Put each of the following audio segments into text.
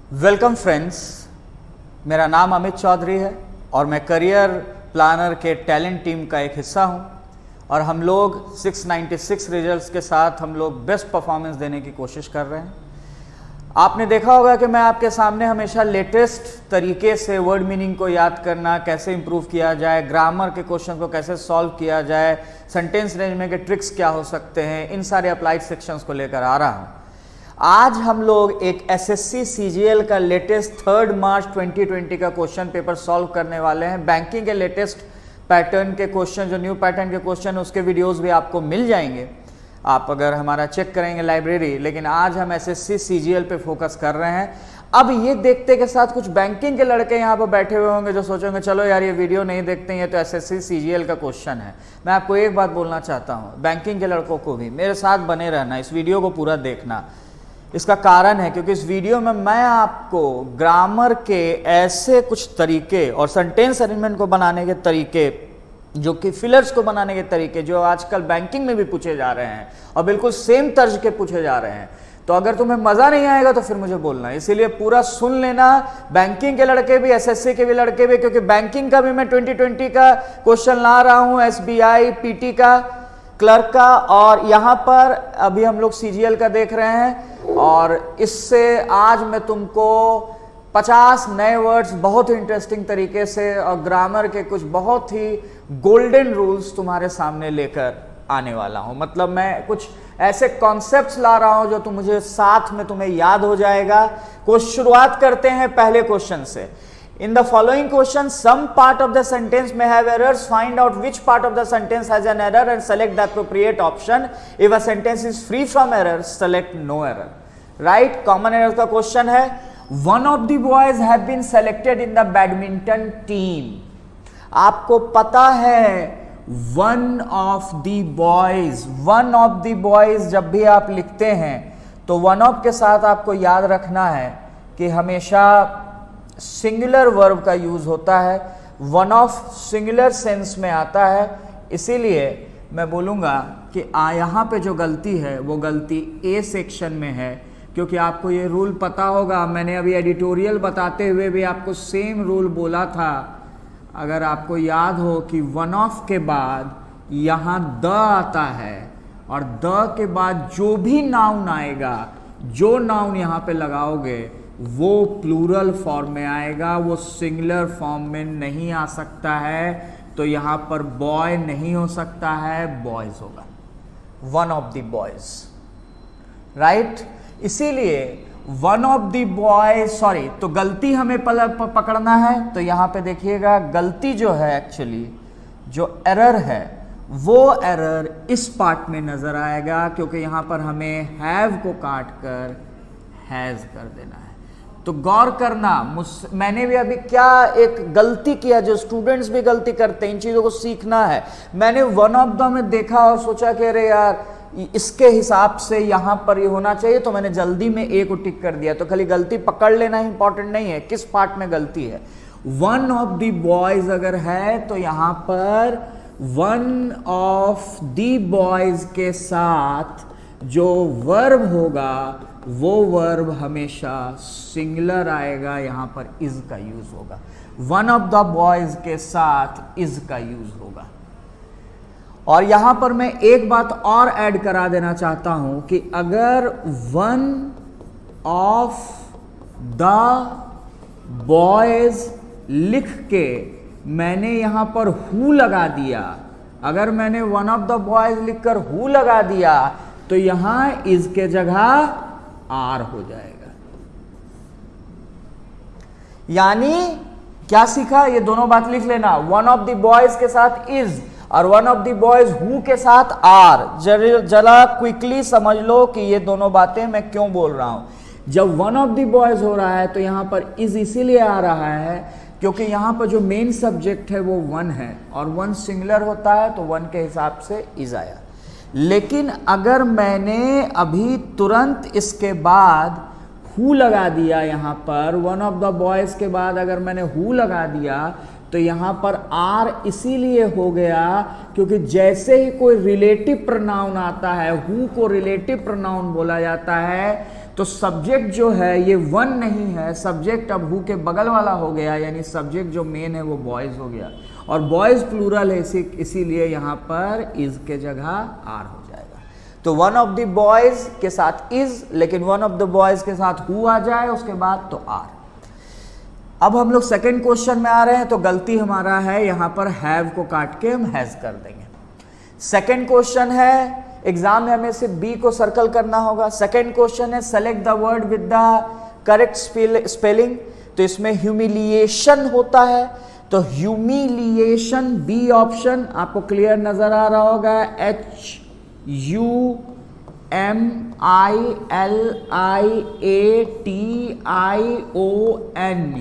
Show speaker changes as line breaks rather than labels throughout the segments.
Welcome friends, मेरा नाम अमित चौधरी है और मैं करियर प्लानर के टैलेंट टीम का एक हिस्सा हूं और हम लोग 696 रिजल्ट्स के साथ हम लोग बेस्ट परफॉर्मेंस देने की कोशिश कर रहे हैं। आपने देखा होगा कि मैं आपके सामने हमेशा लेटेस्ट तरीके से वर्ड मीनिंग को याद करना, कैसे इंप्रूव किया जाए, ग्रामर के क्वेश्चन को कैसे सॉल्व किया जाए, सेंटेंस अरेंजमेंट के ट्रिक्स क्या हो सकते हैं, इन सारे अप्लाइड सेक्शंस को लेकर आ रहा हूं। आज हम लोग एक एसएससी सीजीएल का लेटेस्ट 3 मार्च 2020 का क्वेश्चन पेपर सॉल्व करने वाले हैं। बैंकिंग के लेटेस्ट पैटर्न के क्वेश्चन, जो न्यू पैटर्न के क्वेश्चन, उसके वीडियोस भी आपको मिल जाएंगे आप अगर हमारा चेक करेंगे लाइब्रेरी। लेकिन आज हम एसएससी सीजीएल पे फोकस कर रहे हैं। अब ये देखते के साथ कुछ बैंकिंग के लड़के यहाँ पर बैठे हुए होंगे जो सोचेंगे चलो यार ये वीडियो नहीं देखते हैं, ये तो एसएससी सीजीएल का क्वेश्चन है। मैं आपको एक बात बोलना चाहता हूँ, बैंकिंग के लड़कों को भी मेरे साथ बने रहना, इस वीडियो को पूरा देखना। इसका कारण है क्योंकि इस वीडियो में मैं आपको ग्रामर के ऐसे कुछ तरीके और सेंटेंस अरेंजमेंट को बनाने के तरीके, जो कि फिलर्स को बनाने के तरीके, जो आजकल बैंकिंग में भी पूछे जा रहे हैं और बिल्कुल सेम तर्ज के पूछे जा रहे हैं। तो अगर तुम्हें मजा नहीं आएगा तो फिर मुझे बोलना, इसीलिए पूरा सुन लेना। बैंकिंग के लड़के भी, एसएससी के भी लड़के भी, क्योंकि बैंकिंग का भी मैं 2020 का क्वेश्चन ला रहा हूं, एसबीआई, पीटी का, क्लर्क का, और यहाँ पर अभी हम लोग सीजीएल का देख रहे हैं। और इससे आज मैं तुमको 50 नए वर्ड्स बहुत ही इंटरेस्टिंग तरीके से और ग्रामर के कुछ बहुत ही गोल्डन रूल्स तुम्हारे सामने लेकर आने वाला हूं। मतलब मैं कुछ ऐसे कॉन्सेप्ट्स ला रहा हूं जो तुम मुझे साथ में तुम्हें याद हो जाएगा। कुछ शुरुआत करते हैं पहले क्वेश्चन से। In the following question, some part of the sentence may have errors. Find out which part of the sentence has an error and select the appropriate option. If a sentence is free from errors, select no error. Right? Common errors का question है. One of the boys have been selected in the badminton team. आपको पता है one of the boys जब भी आप लिखते हैं तो one of के साथ आपको याद रखना है कि हमेशा सिंगुलर वर्ब का यूज होता है, वन ऑफ सिंगुलर सेंस में आता है। इसीलिए मैं बोलूँगा कि यहाँ पे जो गलती है वो गलती ए सेक्शन में है, क्योंकि आपको ये रूल पता होगा। मैंने अभी एडिटोरियल बताते हुए भी आपको सेम रूल बोला था। अगर आपको याद हो कि वन ऑफ के बाद यहाँ द आता है और द के बाद जो भी नाउन आएगा, जो नाउन यहाँ पे लगाओगे वो प्लूरल फॉर्म में आएगा, वो सिंगुलर फॉर्म में नहीं आ सकता है। तो यहाँ पर बॉय नहीं हो सकता है, बॉयज होगा, one of the boys, right. इसीलिए one of the boys, sorry, तो गलती हमें पकड़ना है। तो यहाँ पे देखिएगा गलती जो है, एक्चुअली जो एरर है वो एरर इस पार्ट में नजर आएगा, क्योंकि यहाँ पर हमें हैव को काट कर हैज कर देना है। तो गौर करना, मैंने भी अभी क्या एक गलती किया जो स्टूडेंट्स भी गलती करते हैं, इन चीज़ों को सीखना है। मैंने वन ऑफ द में देखा और सोचा कि अरे यार इसके हिसाब से यहाँ पर ये होना चाहिए, तो मैंने जल्दी में ए को टिक कर दिया। तो खाली गलती पकड़ लेना इंपॉर्टेंट नहीं है, किस पार्ट में गलती है। वन ऑफ द बॉयज अगर है तो यहाँ पर वन ऑफ द बॉयज के साथ जो वर्ब होगा वो वर्ब हमेशा सिंगुलर आएगा, यहाँ पर इज का यूज होगा। वन ऑफ द बॉयज के साथ इज का यूज होगा। और यहां पर मैं एक बात और ऐड करा देना चाहता हूं कि अगर वन ऑफ द बॉयज लिख के मैंने यहां पर हु लगा दिया, अगर मैंने वन ऑफ द बॉयज लिखकर हु लगा दिया तो यहां इज के जगह आर हो जाएगा। यानी क्या सीखा, ये दोनों बात लिख लेना। वन ऑफ द बॉयज के साथ इज और one of the boys who के साथ आर। जरा क्विकली समझ लो कि ये दोनों बातें मैं क्यों बोल रहा हूं। जब वन ऑफ द बॉयज हो रहा है तो यहां पर इज इसीलिए आ रहा है क्योंकि यहां पर जो मेन सब्जेक्ट है वो वन है और वन सिंगुलर होता है, तो वन के हिसाब से इज आया। लेकिन अगर मैंने अभी तुरंत इसके बाद हु लगा दिया, यहाँ पर वन ऑफ द बॉयज के बाद अगर मैंने हु लगा दिया तो यहां पर आर इसीलिए हो गया क्योंकि जैसे ही कोई रिलेटिव प्रोनाउन आता है, हु को रिलेटिव प्रोनाउन बोला जाता है, तो सब्जेक्ट जो है ये वन नहीं है, सब्जेक्ट अब हु के बगल वाला हो गया, यानी सब्जेक्ट जो मेन है वो बॉयज हो गया, और बॉयज प्लूरल है, इसीलिए यहां पर इज के जगह आर हो जाएगा। तो वन ऑफ द बॉयज के साथ इज, लेकिन वन ऑफ द बॉयज के साथ हु आ जाए उसके बाद तो आर। अब हम लोग सेकंड क्वेश्चन में आ रहे हैं, तो गलती हमारा है यहां पर हैव को काट के हम हैज कर देंगे। सेकंड क्वेश्चन है, एग्जाम में हमें सिर्फ बी को सर्कल करना होगा। सेकंड क्वेश्चन है select the word with the correct spelling, तो इसमें ह्यूमिलिएशन होता है, तो ह्यूमिलिएशन बी ऑप्शन आपको क्लियर नजर आ रहा होगा, HUMILIATION,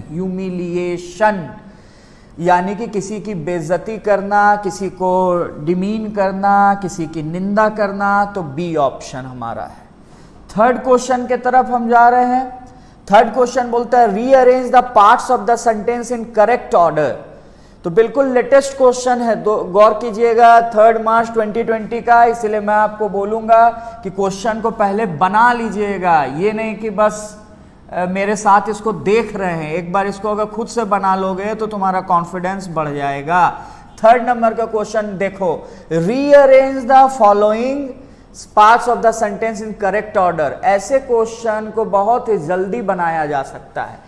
ह्यूमिलिएशन, यानी कि किसी की बेइज्जती करना, किसी को डिमीन करना, किसी की निंदा करना, तो बी ऑप्शन हमारा है। थर्ड क्वेश्चन के तरफ हम जा रहे हैं। थर्ड क्वेश्चन बोलता है rearrange the parts of the sentence in correct order, तो बिल्कुल लेटेस्ट क्वेश्चन है, गौर कीजिएगा, 3 मार्च 2020 का, इसलिए मैं आपको बोलूंगा कि क्वेश्चन को पहले बना लीजिएगा, ये नहीं कि बस मेरे साथ इसको देख रहे हैं। एक बार इसको अगर खुद से बना लोगे तो तुम्हारा कॉन्फिडेंस बढ़ जाएगा। थर्ड नंबर का क्वेश्चन देखो, rearrange the following parts of the sentence in correct order, ऐसे क्वेश्चन को बहुत ही जल्दी बनाया जा सकता है।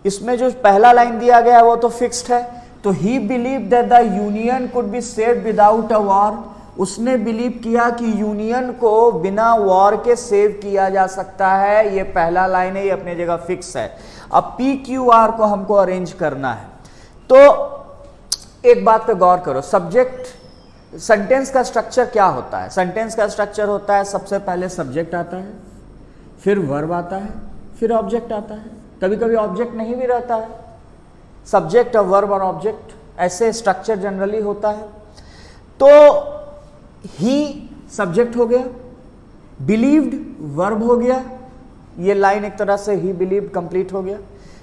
इसमें जो पहला लाइन दिया गया है वो तो फिक्स्ड है, तो ही believe that the union could be saved without a war, उसने बिलीव किया कि यूनियन को बिना वॉर के सेव किया जा सकता है, ये पहला लाइन है, ये अपनी जगह फिक्स है। अब PQR को हमको अरेंज करना है, तो एक बात पे गौर करो, सब्जेक्ट सेंटेंस का स्ट्रक्चर क्या होता है? सेंटेंस का स्ट्रक्चर होता है सबसे पहले सब्जेक्ट आता है, फिर वर्ब आता है, फिर ऑब्जेक्ट आता है, कभी कभी ऑब्जेक्ट नहीं भी रहता है, सब्जेक्ट और वर्ब और ऑब्जेक्ट, ऐसे स्ट्रक्चर जनरली होता है। तो ही सब्जेक्ट हो गया, बिलीव्ड वर्ब हो गया, ये लाइन एक तरह से ही बिलीव कंप्लीट हो गया,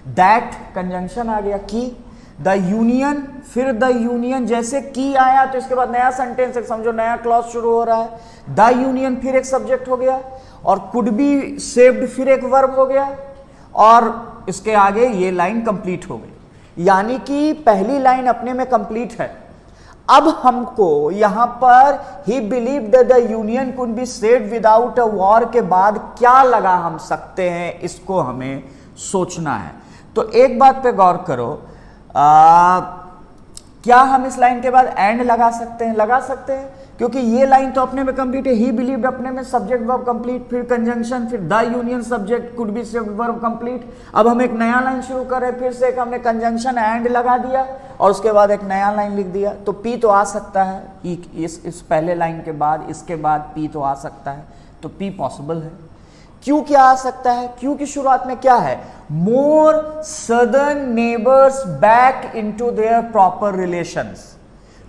दैट कंजंक्शन आ गया, की, द यूनियन, फिर द यूनियन, जैसे की आया तो इसके बाद नया सेंटेंस, एक समझो नया क्लॉज शुरू हो रहा है, द यूनियन फिर एक सब्जेक्ट हो गया, और कुड बी सेव्ड फिर एक वर्ब हो गया, और इसके आगे ये लाइन कंप्लीट हो गई, यानी कि पहली लाइन अपने में कंप्लीट है। अब हमको यहां पर ही believe that the union could be saved without a war के बाद क्या लगा हम सकते हैं, इसको हमें सोचना है। तो एक बात पे गौर करो, क्या हम इस लाइन के बाद एंड लगा सकते हैं? लगा सकते हैं, क्योंकि ये लाइन तो अपने में कंप्लीट है, ही बिलीव्ड अपने में सब्जेक्ट वर्ब कंप्लीट, फिर कंजंक्शन, फिर the union subject could be saved verb complete. अब हम एक नया लाइन शुरू कर रहे हैं, फिर से एक हमने कंजंक्शन एंड लगा दिया और उसके बाद एक नया लाइन लिख दिया, तो पी तो आ सकता है, इस पहले लाइन के बाद, इसके बाद पी तो आ सकता है, तो पी पॉसिबल है। क्यों क्या आ सकता है? क्यों की शुरुआत में क्या है? More southern neighbours back into their proper relations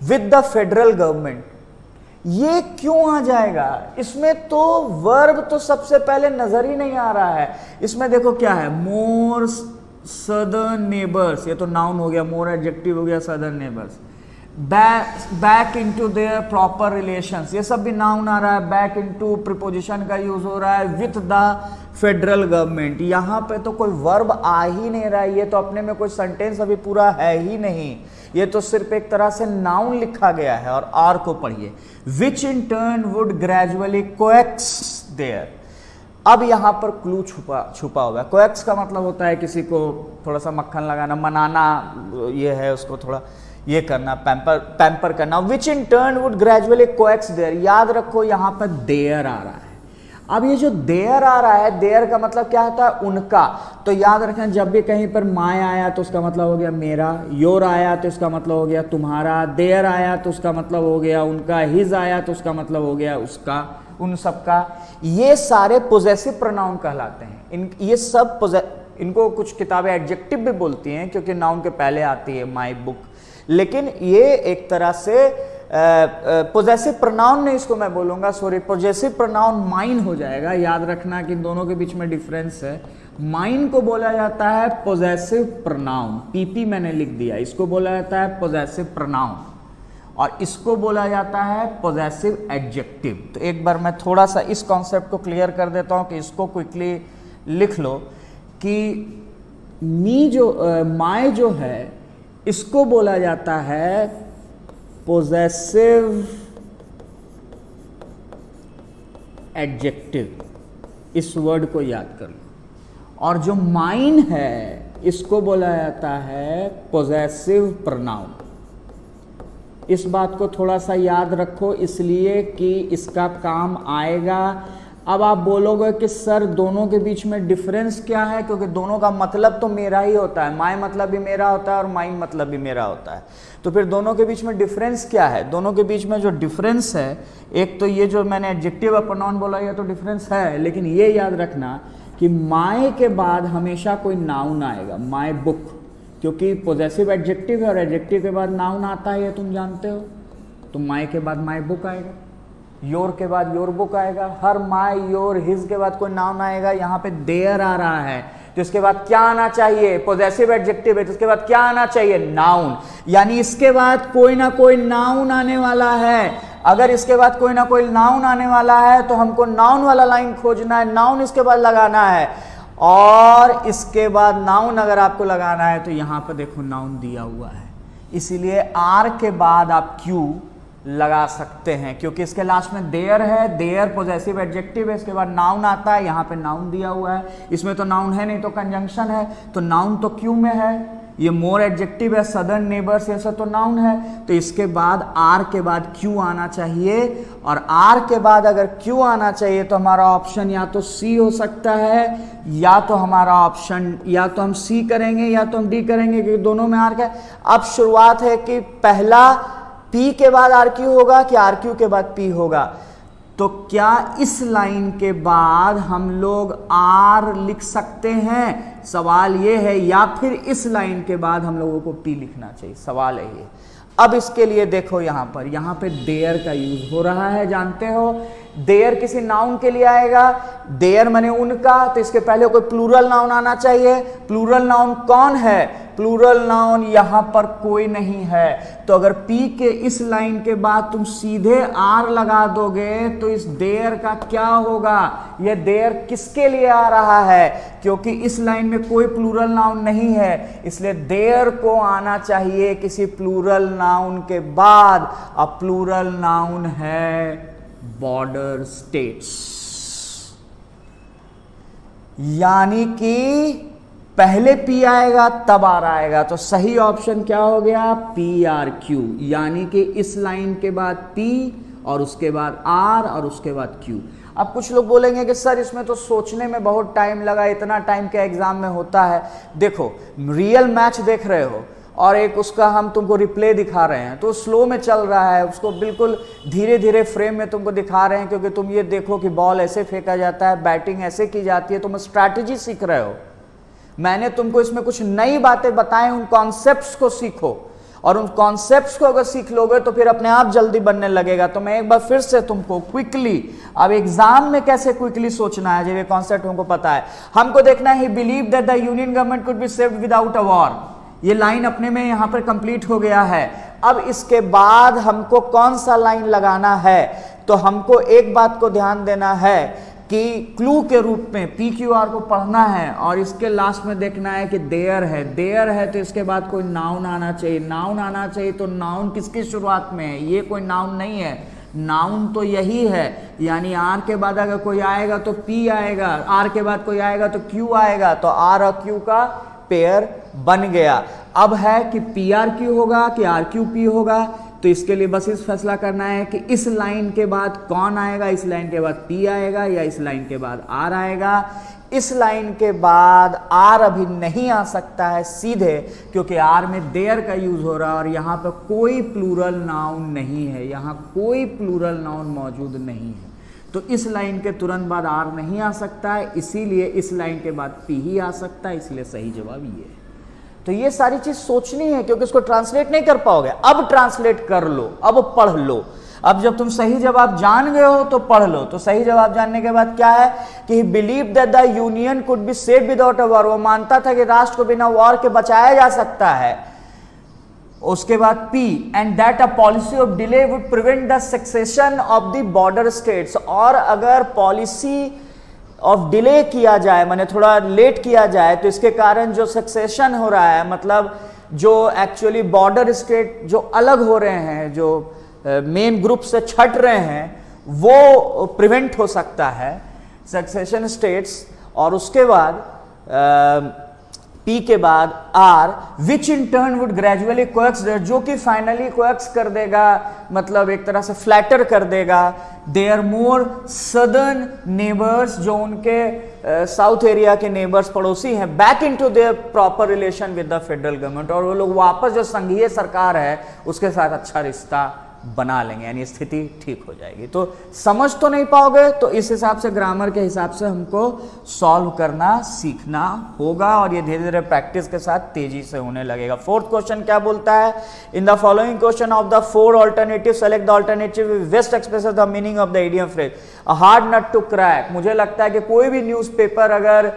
with the federal government, ये क्यों आ जाएगा? इसमें तो वर्ब तो सबसे पहले नजर ही नहीं आ रहा है। इसमें देखो क्या है, मोर सदर्न नेबर्स, ये तो नाउन हो गया, मोर एडजेक्टिव हो गया, southern neighbours, back into their proper relations, ये सब भी नाउन आ रहा है, बैक इनटू प्रीपोजिशन का यूज हो रहा है, विथ द फेडरल गवर्नमेंट, यहां पे तो कोई वर्ब आ ही नहीं रहा है, ये तो अपने में कोई सेंटेंस अभी पूरा है ही नहीं, ये तो सिर्फ एक तरह से नाउन लिखा गया है। और आर को पढ़िए, which in turn would gradually coax their, अब यहां पर क्लू छुपा हुआ है। कोएक्स का मतलब होता है किसी को थोड़ा सा मक्खन लगाना, मनाना, ये है उसको थोड़ा ये करना, पैम्पर करना। Which in turn would gradually coax their, याद रखो यहां पर देयर आ रहा है। अब ये जो देयर आ रहा है, देयर का मतलब क्या होता है? उनका। तो याद रखें, जब भी कहीं पर माय आया तो उसका मतलब हो गया मेरा, योर आया तो उसका मतलब हो गया तुम्हारा, देयर आया तो उसका मतलब हो गया उनका, हिज आया तो उसका मतलब हो गया उसका, उन सबका। ये सारे पोजेसिव प्रोनाउन कहलाते हैं। ये सब इनको कुछ किताबें एडजेक्टिव भी बोलती हैं क्योंकि नाउन के पहले आती है, माय बुक, लेकिन ये एक तरह से पोजेसिव प्रोनाउन नहीं इसको मैं बोलूँगा, सॉरी, पोजेसिव प्रोनाउन माइन हो जाएगा। याद रखना कि दोनों के बीच में डिफरेंस है। माइन को बोला जाता है पोजेसिव प्रोनाउन, पीपी मैंने लिख दिया, इसको बोला जाता है पोजेसिव प्रोनाउन और इसको बोला जाता है पोजेसिव एडजेक्टिव। तो एक बार मैं थोड़ा सा इस कॉन्सेप्ट को क्लियर कर देता हूँ कि इसको क्विकली लिख लो कि माय जो है इसको बोला जाता है पोजेसिव एडजेक्टिव, इस वर्ड को याद कर लो। और जो माइन है इसको बोला जाता है पोजेसिव प्रोनाउन। इस बात को थोड़ा सा याद रखो इसलिए कि इसका काम आएगा। अब आप बोलोगे कि सर दोनों के बीच में डिफरेंस क्या है, क्योंकि दोनों का मतलब तो मेरा ही होता है, माय मतलब भी मेरा होता है और माइन मतलब भी मेरा होता है, तो फिर दोनों के बीच में डिफरेंस क्या है? दोनों के बीच में जो डिफरेंस है, एक तो ये जो मैंने एडजेक्टिव और प्रोनाउन बोला, ये तो डिफरेंस है, लेकिन ये याद रखना कि माय के बाद हमेशा कोई नाउन आएगा, माय बुक, क्योंकि पोजेसिव एडजेक्टिव है और एडजेक्टिव के बाद नाउन आता है, ये तुम जानते हो। तो माय के बाद माय बुक आएगा, योर के बाद योर बुक आएगा, हर माय योर हिज के बाद कोई नाउन आएगा। यहाँ पे देयर आ रहा है तो इसके बाद क्या आना चाहिए? पोजेसिव एडजेक्टिव है तो इसके बाद क्या आना चाहिए? नाउन। यानी इसके बाद कोई ना कोई नाउन आने वाला है। अगर इसके बाद कोई ना कोई नाउन आने वाला है तो हमको नाउन वाला लाइन खोजना है, नाउन इसके बाद लगाना है, और इसके बाद नाउन अगर आपको लगाना है तो यहां पर देखो नाउन दिया हुआ है, इसीलिए आर के बाद आप क्यू लगा सकते हैं, क्योंकि इसके लास्ट में देयर है, देयर पोजेसिव एडजेक्टिव है, इसके बाद नाउन आता है, यहाँ पे नाउन दिया हुआ है, इसमें तो नाउन है नहीं तो कंजंक्शन है, तो नाउन तो क्यू में है, ये मोर एडजेक्टिव है, सदर्न नेबर्स, ये सब तो नाउन है, तो इसके बाद आर के बाद क्यू आना चाहिए। और आर के बाद अगर क्यू आना चाहिए तो हमारा ऑप्शन या तो सी हो सकता है, या तो हमारा ऑप्शन या तो हम सी करेंगे या तो हम डी करेंगे, क्योंकि दोनों में आर का। अब शुरुआत है कि पहला P के बाद RQ होगा कि RQ के बाद P होगा, तो क्या इस लाइन के बाद हम लोग R लिख सकते हैं? सवाल ये है, या फिर इस लाइन के बाद हम लोगों को P लिखना चाहिए, सवाल है ये। अब इसके लिए देखो यहाँ पे देयर का यूज हो रहा है, जानते हो देयर किसी नाउन के लिए आएगा, देयर माने उनका, तो इसके पहले कोई प्लूरल नाउन आना चाहिए। प्लूरल नाउन कौन है? प्लूरल नाउन यहां पर कोई नहीं है, तो अगर P के इस लाइन के बाद तुम सीधे R लगा दोगे तो इस देयर का क्या होगा? यह देयर किसके लिए आ रहा है? क्योंकि इस लाइन में कोई प्लूरल नाउन नहीं है, इसलिए देयर को आना चाहिए किसी प्लूरल नाउन के बाद। अब प्लूरल नाउन है बॉर्डर स्टेट्स, यानी कि पहले P आएगा तब R आएगा, तो सही ऑप्शन क्या हो गया? PRQ, यानी कि इस लाइन के बाद P और उसके बाद R और उसके बाद Q। अब कुछ लोग बोलेंगे कि सर इसमें तो सोचने में बहुत टाइम लगा, इतना टाइम क्या एग्जाम में होता है? देखो रियल मैच देख रहे हो और एक उसका हम तुमको रिप्ले दिखा रहे हैं, तो स्लो में चल रहा है, उसको बिल्कुल धीरे धीरे फ्रेम में तुमको दिखा रहे हैं, क्योंकि तुम ये देखो कि बॉल ऐसे फेंका जाता है, बैटिंग ऐसे की जाती है, तुम स्ट्रैटेजी सीख रहे हो। मैंने तुमको इसमें कुछ नई बातें बताएं, उन कॉन्सेप्ट्स को सीखो, और उन कॉन्सेप्ट्स को अगर सीख लोगे तो फिर अपने आप जल्दी बनने लगेगा। तो मैं एक बार फिर से तुमको क्विकली, अब एग्जाम में कैसे क्विकली सोचना है, जब ये कॉन्सेप्ट हमको पता है, हमको देखना है, ही believe that the union government could be saved without a war. ये लाइन अपने में यहां पर कंप्लीट हो गया है। अब इसके बाद हमको कौन सा लाइन लगाना है? तो हमको एक बात को ध्यान देना है कि क्लू के रूप में PQR को पढ़ना है और इसके लास्ट में देखना है कि देयर है, देयर है तो इसके बाद कोई नाउन आना चाहिए, नाउन आना चाहिए, तो नाउन किसकी शुरुआत में है? ये कोई नाउन नहीं है, नाउन तो यही है, यानी R के बाद अगर कोई आएगा तो P आएगा, R के बाद कोई आएगा तो Q आएगा, तो R और Q का पेयर बन गया। अब है कि PRQ होगा कि RQP होगा, तो इसके लिए बस इस फैसला करना है कि इस लाइन के बाद कौन आएगा, इस लाइन के बाद P आएगा या इस लाइन के बाद R आएगा। इस लाइन के बाद R अभी नहीं आ सकता है सीधे, क्योंकि R में देयर का यूज हो रहा है और यहाँ पर कोई प्लूरल नाउन नहीं है, यहाँ कोई प्लूरल नाउन मौजूद नहीं है, तो इस लाइन के तुरंत बाद R नहीं आ सकता है, इसीलिए इस लाइन के बाद P ही आ सकता है, इसलिए सही जवाब ये है। तो ये सारी चीज सोचनी है, क्योंकि इसको ट्रांसलेट नहीं कर पाओगे। अब ट्रांसलेट कर लो, अब पढ़ लो। अब जब तुम सही जवाब जान गए हो तो पढ़ लो। तो सही जवाब जानने के बाद क्या है कि believe that the union could be saved without a war, वो मानता था कि राष्ट्र को बिना वॉर के बचाया जा सकता है। उसके बाद P, and that a policy of delay would prevent the succession of the border states, और अगर पॉलिसी ऑफ डिले किया जाए, माने थोड़ा लेट किया जाए, तो इसके कारण जो सक्सेशन हो रहा है, मतलब जो एक्चुअली बॉर्डर स्टेट जो अलग हो रहे हैं, जो मेन ग्रुप से छट रहे हैं, वो प्रिवेंट हो सकता है, सक्सेशन स्टेट्स। और उसके बाद पी के बाद R, which in turn would gradually coax, जो कि फाइनली कोएक्स कर देगा, मतलब एक तरह से फ्लैटर कर देगा देयर मोर सदर्न नेबर्स, जो उनके साउथ एरिया के नेबर्स पड़ोसी हैं, back into their proper relation with the federal government, और वो लोग वापस जो संघीय सरकार है उसके साथ अच्छा रिश्ता बना लेंगे, यानी स्थिति ठीक हो जाएगी। तो समझ तो नहीं पाओगे, तो इस हिसाब से ग्रामर के हिसाब से हमको सॉल्व करना सीखना होगा, और ये धीरे धीरे प्रैक्टिस के साथ तेजी से होने लगेगा। फोर्थ क्वेश्चन क्या बोलता है, in the following question of the four alternative select the alternative best expresses the meaning of the idiom phrase, a hard nut to crack. मुझे लगता है कि कोई भी न्यूज़पेपर अगर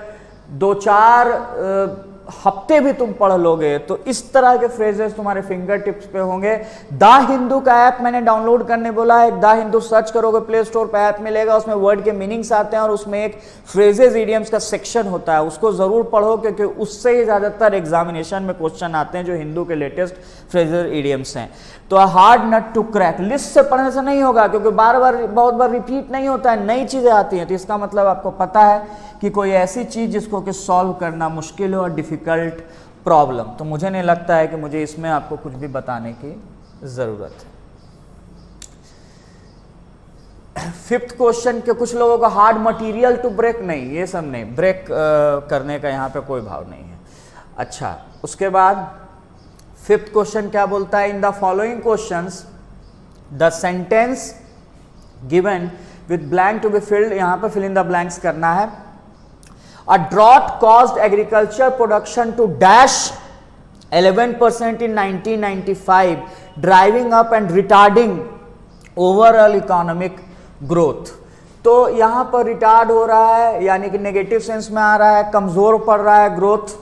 2-4 हफ्ते भी तुम पढ़ लोगे तो इस तरह के फ्रेजेस तुम्हारे फिंगर टिप्स पे होंगे। द हिंदू का ऐप मैंने डाउनलोड करने बोला है, द हिंदू सर्च करोगे प्ले स्टोर पे ऐप मिलेगा, उसमें वर्ड के मीनिंग्स आते हैं और उसमें एक फ्रेजेस इडियम्स का सेक्शन होता है, उसको जरूर पढ़ो, क्योंकि उससे ही ज्यादातर एग्जामिनेशन में क्वेश्चन आते हैं जो हिंदू के लेटेस्ट फ्रेजेस इडियम्स हैं। तो hard nut to crack, list से पढ़ने से नहीं होगा, क्योंकि बार बार बहुत बार रिपीट नहीं होता है, नई चीजें आती हैं। तो इसका मतलब आपको पता है कि कोई ऐसी चीज जिसको कि सॉल्व करना मुश्किल हो और डिफिकल्ट प्रॉब्लम, तो मुझे नहीं लगता है कि मुझे इसमें आपको कुछ भी बताने की जरूरत है। फिफ्थ क्वेश्चन के कुछ लोगों का हार्ड मटेरियल टू ब्रेक, नहीं ये सब नहीं, ब्रेक करने का यहाँ पे कोई भाव नहीं है। अच्छा, उसके बाद फिफ्थ क्वेश्चन क्या बोलता है, in the following questions the sentence given with blank to be filled, यहाँ पर फिल इन द ब्लैंक्स करना है। A drought caused agriculture production to dash 11% in 1995, driving up and retarding overall economic growth. तो यहाँ पर retard हो रहा है, यानी कि नेगेटिव सेंस में आ रहा है, कमजोर पड़ रहा है ग्रोथ,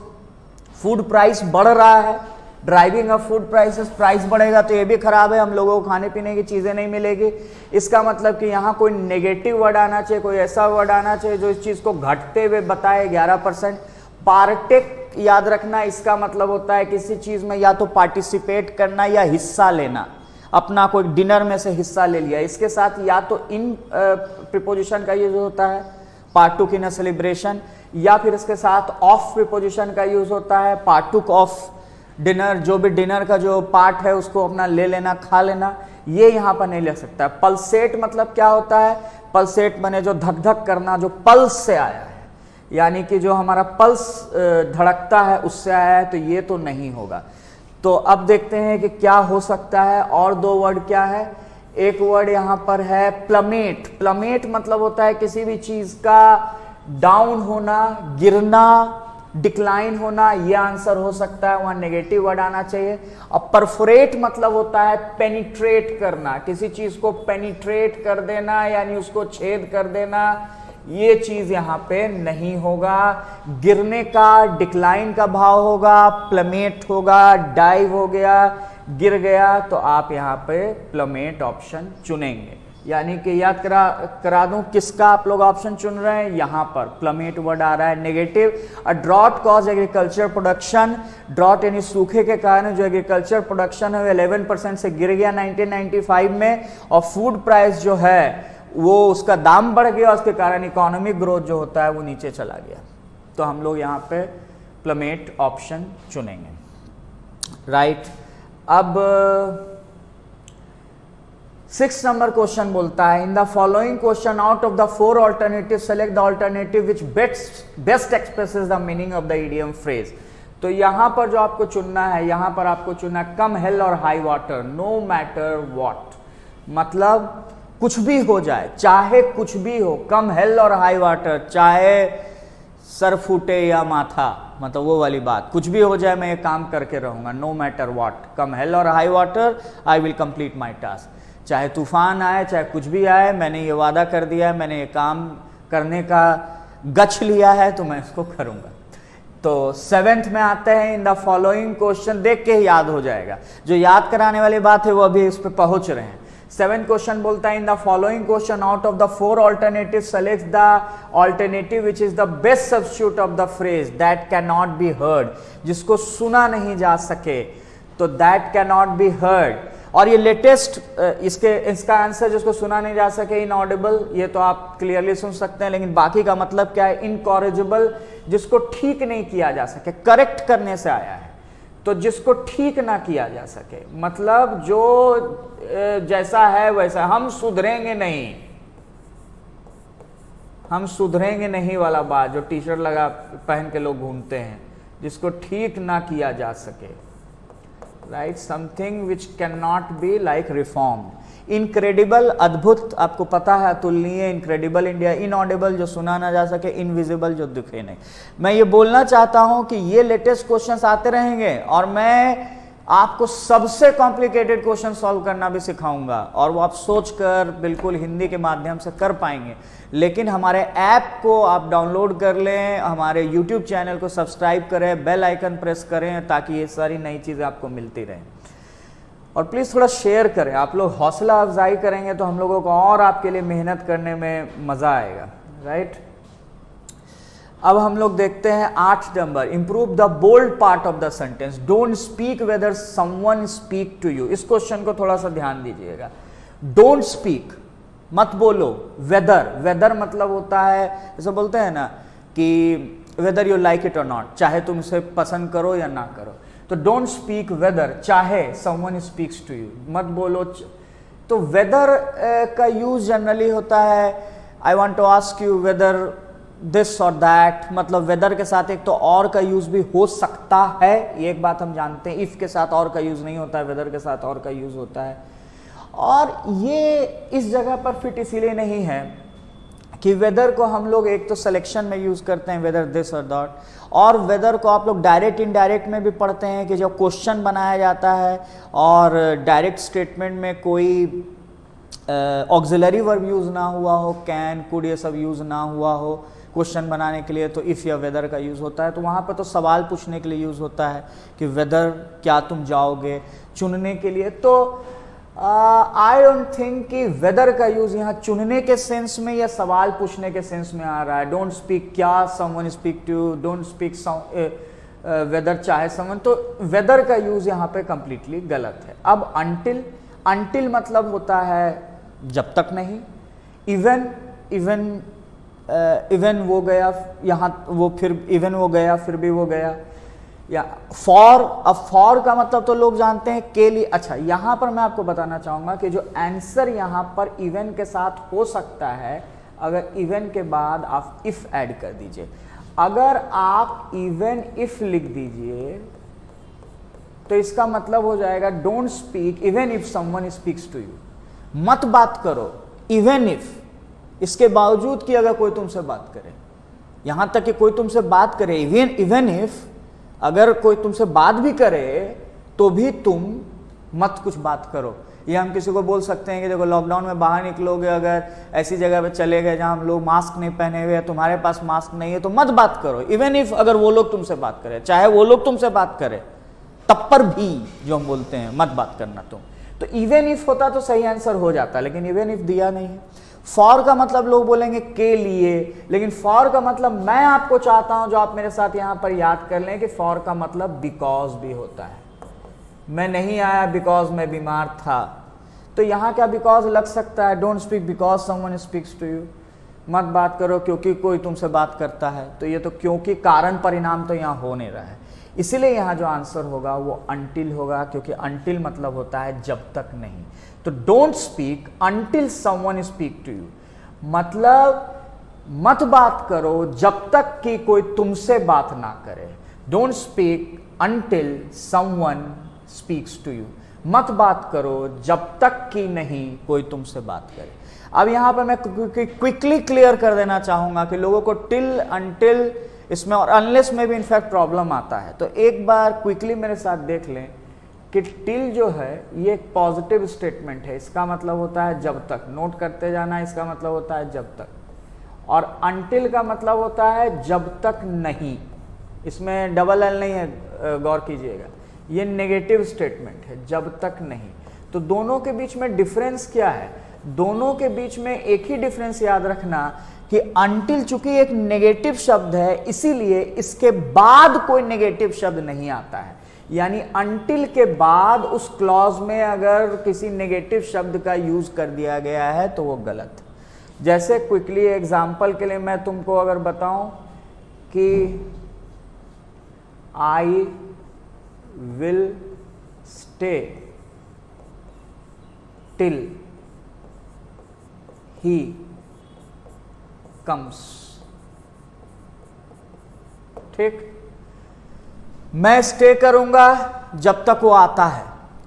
फूड प्राइस बढ़ रहा है, driving up food prices, price बढ़ेगा तो ये भी खराब है, हम लोगों को खाने पीने की चीज़ें नहीं मिलेगी। इसका मतलब कि यहाँ कोई नेगेटिव वर्ड आना चाहिए, कोई ऐसा वर्ड आना चाहिए जो इस चीज़ को घटते हुए बताए। 11% पार्टेक याद रखना, इसका मतलब होता है किसी चीज़ में या तो पार्टिसिपेट करना या हिस्सा लेना, अपना कोई डिनर में से हिस्सा ले लिया। इसके साथ या तो इन प्रीपोजिशन का यूज होता है, पार्टुक इन अ सेलिब्रेशन, या फिर इसके साथ ऑफ प्रीपोजिशन का यूज होता है, पार्टुक ऑफ डिनर, जो भी डिनर का जो पार्ट है उसको अपना ले लेना, खा लेना, ये यहाँ पर नहीं ले सकता। पल्सेट मतलब क्या होता है, पल्सेट माने जो धक धक करना, जो पल्स से आया है, यानी कि जो हमारा पल्स धड़कता है उससे आया है, तो ये तो नहीं होगा। तो अब देखते हैं कि क्या हो सकता है। और दो वर्ड क्या है, एक वर्ड यहाँ पर है प्लमेट। प्लमेट मतलब होता है किसी भी चीज का डाउन होना, गिरना, डिक्लाइन होना, ये आंसर हो सकता है, वहां नेगेटिव वर्ड आना चाहिए। अब परफोरेट मतलब होता है पेनिट्रेट करना, किसी चीज को पेनिट्रेट कर देना, यानी उसको छेद कर देना, ये चीज यहां पे नहीं होगा। गिरने का, डिक्लाइन का भाव होगा, प्लमेट होगा, डाइव हो गया, गिर गया, तो आप यहां पे प्लमेट ऑप्शन चुनेंगे। यानी कि याद करा दूं किसका आप लोग ऑप्शन चुन रहे हैं, यहां पर प्लमेट वर्ड आ रहा है। Negative, a drought cause agriculture production, drought यानी सूखे के कारण जो एग्रीकल्चर प्रोडक्शन है 11% से गिर गया 1995 में, और फूड प्राइस जो है वो उसका दाम बढ़ गया, उसके कारण इकोनॉमिक ग्रोथ जो होता है वो नीचे चला गया। तो हम लोग यहाँ पे प्लमेट ऑप्शन चुनेंगे, राइट। अब 6 नंबर क्वेश्चन बोलता है, in the following question out of the 4 alternative select the alternative which best expresses the meaning of the idiom phrase. तो यहां पर जो आपको चुनना है, यहां पर आपको चुनना कम हेल और high water, no matter what, मतलब कुछ भी हो जाए, चाहे कुछ भी हो, कम हेल और हाई वाटर, चाहे सर फूटे या माथा, मतलब वो वाली बात, कुछ भी हो जाए मैं ये काम करके रहूँगा, no matter what, come hell और high water I will complete my task. चाहे तूफान आए, चाहे कुछ भी आए, मैंने ये वादा कर दिया है, मैंने ये काम करने का गच्छ लिया है, तो मैं इसको करूँगा। तो 7th में आते हैं, इन द फॉलोइंग क्वेश्चन, देख के ही याद हो जाएगा, जो याद कराने वाली बात है वो अभी इस पे पहुंच रहे हैं। 7th क्वेश्चन बोलता है, in the following question out of the 4 alternative select the alternative which is the best substitute of the phrase that can not be heard, जिसको सुना नहीं जा सके, तो that can not be heard. और ये लेटेस्ट इसका आंसर जिसको सुना नहीं जा सके, इनऑडिबल, ये तो आप क्लियरली सुन सकते हैं, लेकिन बाकी का मतलब क्या है, इनकॉरेजिबल, जिसको ठीक नहीं किया जा सके, करेक्ट करने से आया है, तो जिसको ठीक ना किया जा सके, मतलब जो जैसा है वैसा, हम सुधरेंगे नहीं, हम सुधरेंगे नहीं वाला बात, जो टी शर्ट लगा पहन के लोग घूमते हैं, जिसको ठीक ना किया जा सके, right, something which can not be like reformed. Incredible, अद्भुत, आपको पता है, अतुलनीय, इनक्रेडिबल इंडिया, इनऑडिबल, जो सुना ना जा सके, इनविजिबल, जो दिखे नहीं। मैं ये बोलना चाहता हूं कि ये लेटेस्ट क्वेश्चंस आते रहेंगे और मैं आपको सबसे कॉम्प्लिकेटेड क्वेश्चन सॉल्व करना भी सिखाऊंगा, और वो आप सोचकर बिल्कुल हिंदी के माध्यम से कर पाएंगे। लेकिन हमारे ऐप को आप डाउनलोड कर लें, हमारे यूट्यूब चैनल को सब्सक्राइब करें, बेल आइकन प्रेस करें, ताकि ये सारी नई चीज़ें आपको मिलती रहें। और प्लीज़ थोड़ा शेयर करें, आप लोग हौसला अफजाई करेंगे तो हम लोगों को और आपके लिए मेहनत करने में मज़ा आएगा, राइट। अब हम लोग देखते हैं 8 number, improve the bold part of the sentence, don't speak whether someone speak to you. इस क्वेश्चन को थोड़ा सा ध्यान दीजिएगा। डोंट स्पीक, मत बोलो, वेदर, वेदर मतलब होता है, जैसे बोलते हैं ना कि वेदर यू लाइक इट और नॉट, चाहे तुम इसे पसंद करो या ना करो, तो डोंट स्पीक वेदर, चाहे समवन स्पीक्स टू यू, मत बोलो। तो वेदर का यूज जनरली होता है, I want to ask you whether this और दैट, मतलब वेदर के साथ एक तो और का यूज भी हो सकता है, ये एक बात हम जानते हैं। इफ के साथ और का यूज नहीं होता है, वेदर के साथ और का यूज होता है। और ये इस जगह पर फिट इसीलिए नहीं है कि वेदर को हम लोग एक तो सिलेक्शन में यूज करते हैं, वेदर दिस और दैट, और वेदर को आप लोग डायरेक्ट इनडायरेक्ट में भी पढ़ते हैं कि जब क्वेश्चन बनाया जाता है और डायरेक्ट स्टेटमेंट में कोई ऑक्सिलरी वर्ब यूज ना हुआ हो, कैन, कुड, ये सब यूज ना हुआ हो क्वेश्चन बनाने के लिए, तो इफ़ या वेदर का यूज़ होता है। तो वहाँ पर तो सवाल पूछने के लिए यूज़ होता है कि वेदर, क्या तुम जाओगे, चुनने के लिए। तो आई डोंट थिंक कि वेदर का यूज़ यहाँ चुनने के सेंस में या सवाल पूछने के सेंस में आ रहा है। डोंट स्पीक, क्या someone speak to, don't speak whether, चाहे समवन, तो वेदर का यूज़ यहाँ पे कंप्लीटली गलत है। अब अनटिल, अनटिल मतलब होता है जब तक नहीं। इवन, इवन इवन वो गया, यहाँ वो फिर इवन वो गया, फिर भी वो गया। या फॉर, अब फॉर का मतलब तो लोग जानते हैं के लिए। अच्छा, यहाँ पर मैं आपको बताना चाहूँगा कि जो आंसर यहाँ पर इवन के साथ हो सकता है, अगर इवन के बाद आप इफ ऐड कर दीजिए। अगर आप इवन इफ लिख दीजिए तो इसका मतलब हो जाएगा don't speak even if someone speaks to you. मत बात करो इवन इफ, इसके बावजूद कि अगर कोई तुमसे बात करे, यहां तक कि कोई तुमसे बात करे, इवन इफ, अगर कोई तुमसे बात भी करे तो भी तुम मत कुछ बात करो। ये हम किसी को बोल सकते हैं कि देखो लॉकडाउन में बाहर निकलोगे, अगर ऐसी जगह पे चले गए जहां हम लोग मास्क नहीं पहने हुए, तुम्हारे पास मास्क नहीं है, तो मत बात करो। इवन इफ अगर वो लोग तुमसे बात करें, चाहे वो लोग तुमसे बात करें, तब पर भी जो हम बोलते हैं मत बात करना तुम, तो इवन इफ होता तो सही आंसर हो जाता, लेकिन इवन इफ दिया नहीं है। फॉर का मतलब लोग बोलेंगे के लिए, लेकिन फॉर का मतलब मैं आपको चाहता हूं जो आप मेरे साथ यहां पर याद कर लें कि फॉर का मतलब बिकॉज भी होता है। मैं नहीं आया बिकॉज मैं बीमार था, तो यहां क्या बिकॉज लग सकता है? Don't speak because someone speaks to you, मत बात करो क्योंकि कोई तुमसे बात करता है। तो ये तो क्योंकि कारण परिणाम तो यहां हो नहीं रहा है, इसीलिए यहां जो आंसर होगा वो अनटिल होगा, क्योंकि अनटिल मतलब होता है जब तक नहीं। तो don't speak until someone speak to you, मतलब मत बात करो जब तक कि कोई तुमसे बात ना करे। Don't speak until someone speaks to you, मत बात करो जब तक कि नहीं कोई तुमसे बात करे। अब यहां पर मैं क्विकली क्लियर कर देना चाहूंगा कि लोगों को टिल, अनटिल इसमें और अनलेस में भी इनफैक्ट प्रॉब्लम आता है। तो एक बार क्विकली मेरे साथ देख लें कि टिल जो है ये एक पॉजिटिव स्टेटमेंट है, इसका मतलब होता है जब तक, नोट करते जाना, इसका मतलब होता है जब तक। और अनटिल का मतलब होता है जब तक नहीं, इसमें डबल एल नहीं है, गौर कीजिएगा, ये नेगेटिव स्टेटमेंट है, जब तक नहीं। तो दोनों के बीच में डिफरेंस क्या है? दोनों के बीच में एक ही डिफरेंस याद रखना कि अनटिल चूंकि एक नेगेटिव शब्द है, इसीलिए इसके बाद कोई नेगेटिव शब्द नहीं आता है। यानी अनटिल के बाद उस क्लॉज में अगर किसी नेगेटिव शब्द का यूज कर दिया गया है तो वो गलत। जैसे क्विकली एग्जांपल के लिए मैं तुमको अगर बताऊं कि I will stay till he comes, ठीक, मैं स्टे करूंगा जब तक वो आता है।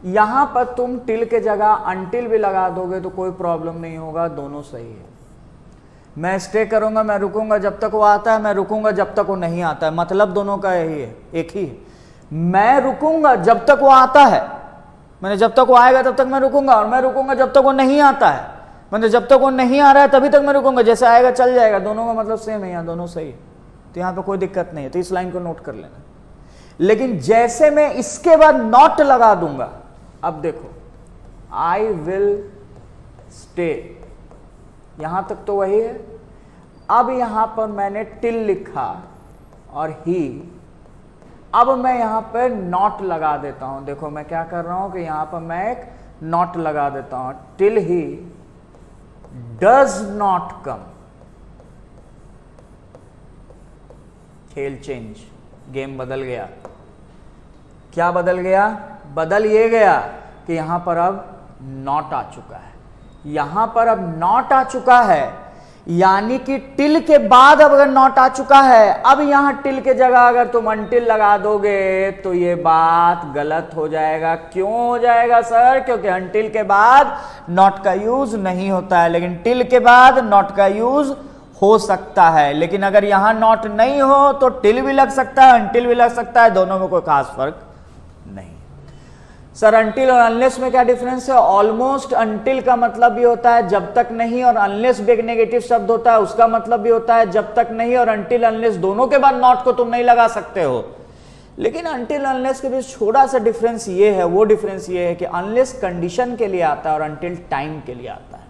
यहां पर तुम टिल के जगह अनटिल भी लगा दोगे तो कोई प्रॉब्लम नहीं होगा, दोनों सही है। मैं स्टे करूंगा, मैं रुकूंगा जब तक वो आता है, मैं रुकूंगा जब तक वो नहीं आता है, मतलब दोनों का यही है, एक ही है। मैं रुकूंगा जब तक वो आता है, मैंने जब तक वो आएगा तब तक मैं रुकूंगा, और मैं रुकूंगा जब तक वो नहीं आता है, मतलब जब तक वो नहीं आ रहा है तभी तक मैं रुकूंगा, जैसे आएगा चल जाएगा, दोनों का मतलब सेम है, यहाँ दोनों सही है। तो यहाँ पे कोई दिक्कत नहीं है, तो इस लाइन को नोट कर लेना। लेकिन जैसे मैं इसके बाद नॉट लगा दूंगा, अब देखो आई विल स्टे, यहां तक तो वही है। अब यहां पर मैंने टिल लिखा और ही, अब मैं यहां पर नॉट लगा देता हूं। देखो मैं क्या कर रहा हूं कि यहां पर मैं एक नॉट लगा देता हूं, till he does not come. खेल चेंज, गेम बदल गया। क्या बदल गया? बदल ये गया कि यहां पर अब नॉट आ चुका है, यहां पर अब नॉट आ चुका है, यानी कि टिल के बाद अब अगर नॉट आ चुका है, अब यहां टिल के जगह अगर तुम अनटिल लगा दोगे तो ये बात गलत हो जाएगा। क्यों हो जाएगा सर? क्योंकि अनटिल के बाद नॉट का यूज नहीं होता है, लेकिन टिल के बाद नॉट का यूज हो सकता है। लेकिन अगर यहां नॉट नहीं हो तो टिल भी लग सकता है, अनटिल भी लग सकता है, दोनों में कोई खास फर्क नहीं। सर अनटिल और अनलेस में क्या डिफरेंस है? ऑलमोस्ट अनटिल का मतलब भी होता है जब तक नहीं, और अनलेस भी एक नेगेटिव शब्द होता है, उसका मतलब भी होता है जब तक नहीं, और अनटिल अनलेस दोनों के बाद नॉट को तुम नहीं लगा सकते हो। लेकिन अनटिल अनलेस के बीच थोड़ा सा डिफरेंस ये है, वो डिफरेंस ये है कि अनलेस कंडीशन के लिए आता है और अनटिल टाइम के लिए आता है।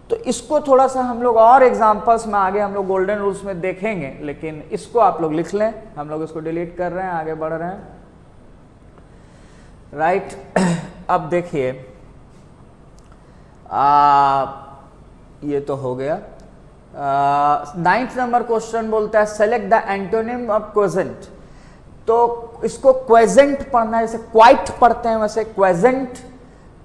तो इसको थोड़ा सा हम लोग और एग्जांपल्स में आगे हम लोग गोल्डन रूल्स में देखेंगे, लेकिन इसको आप लोग लिख लें। हम लोग इसको डिलीट कर रहे हैं, आगे बढ़ रहे हैं, राइट। अब देखिए ये तो हो गया। 9th नंबर क्वेश्चन बोलता है सेलेक्ट द एंटोनिम ऑफ क्वेजेंट। तो इसको क्वेजेंट पढ़ना है, जैसे क्वाइट पढ़ते हैं वैसे क्वेजेंट।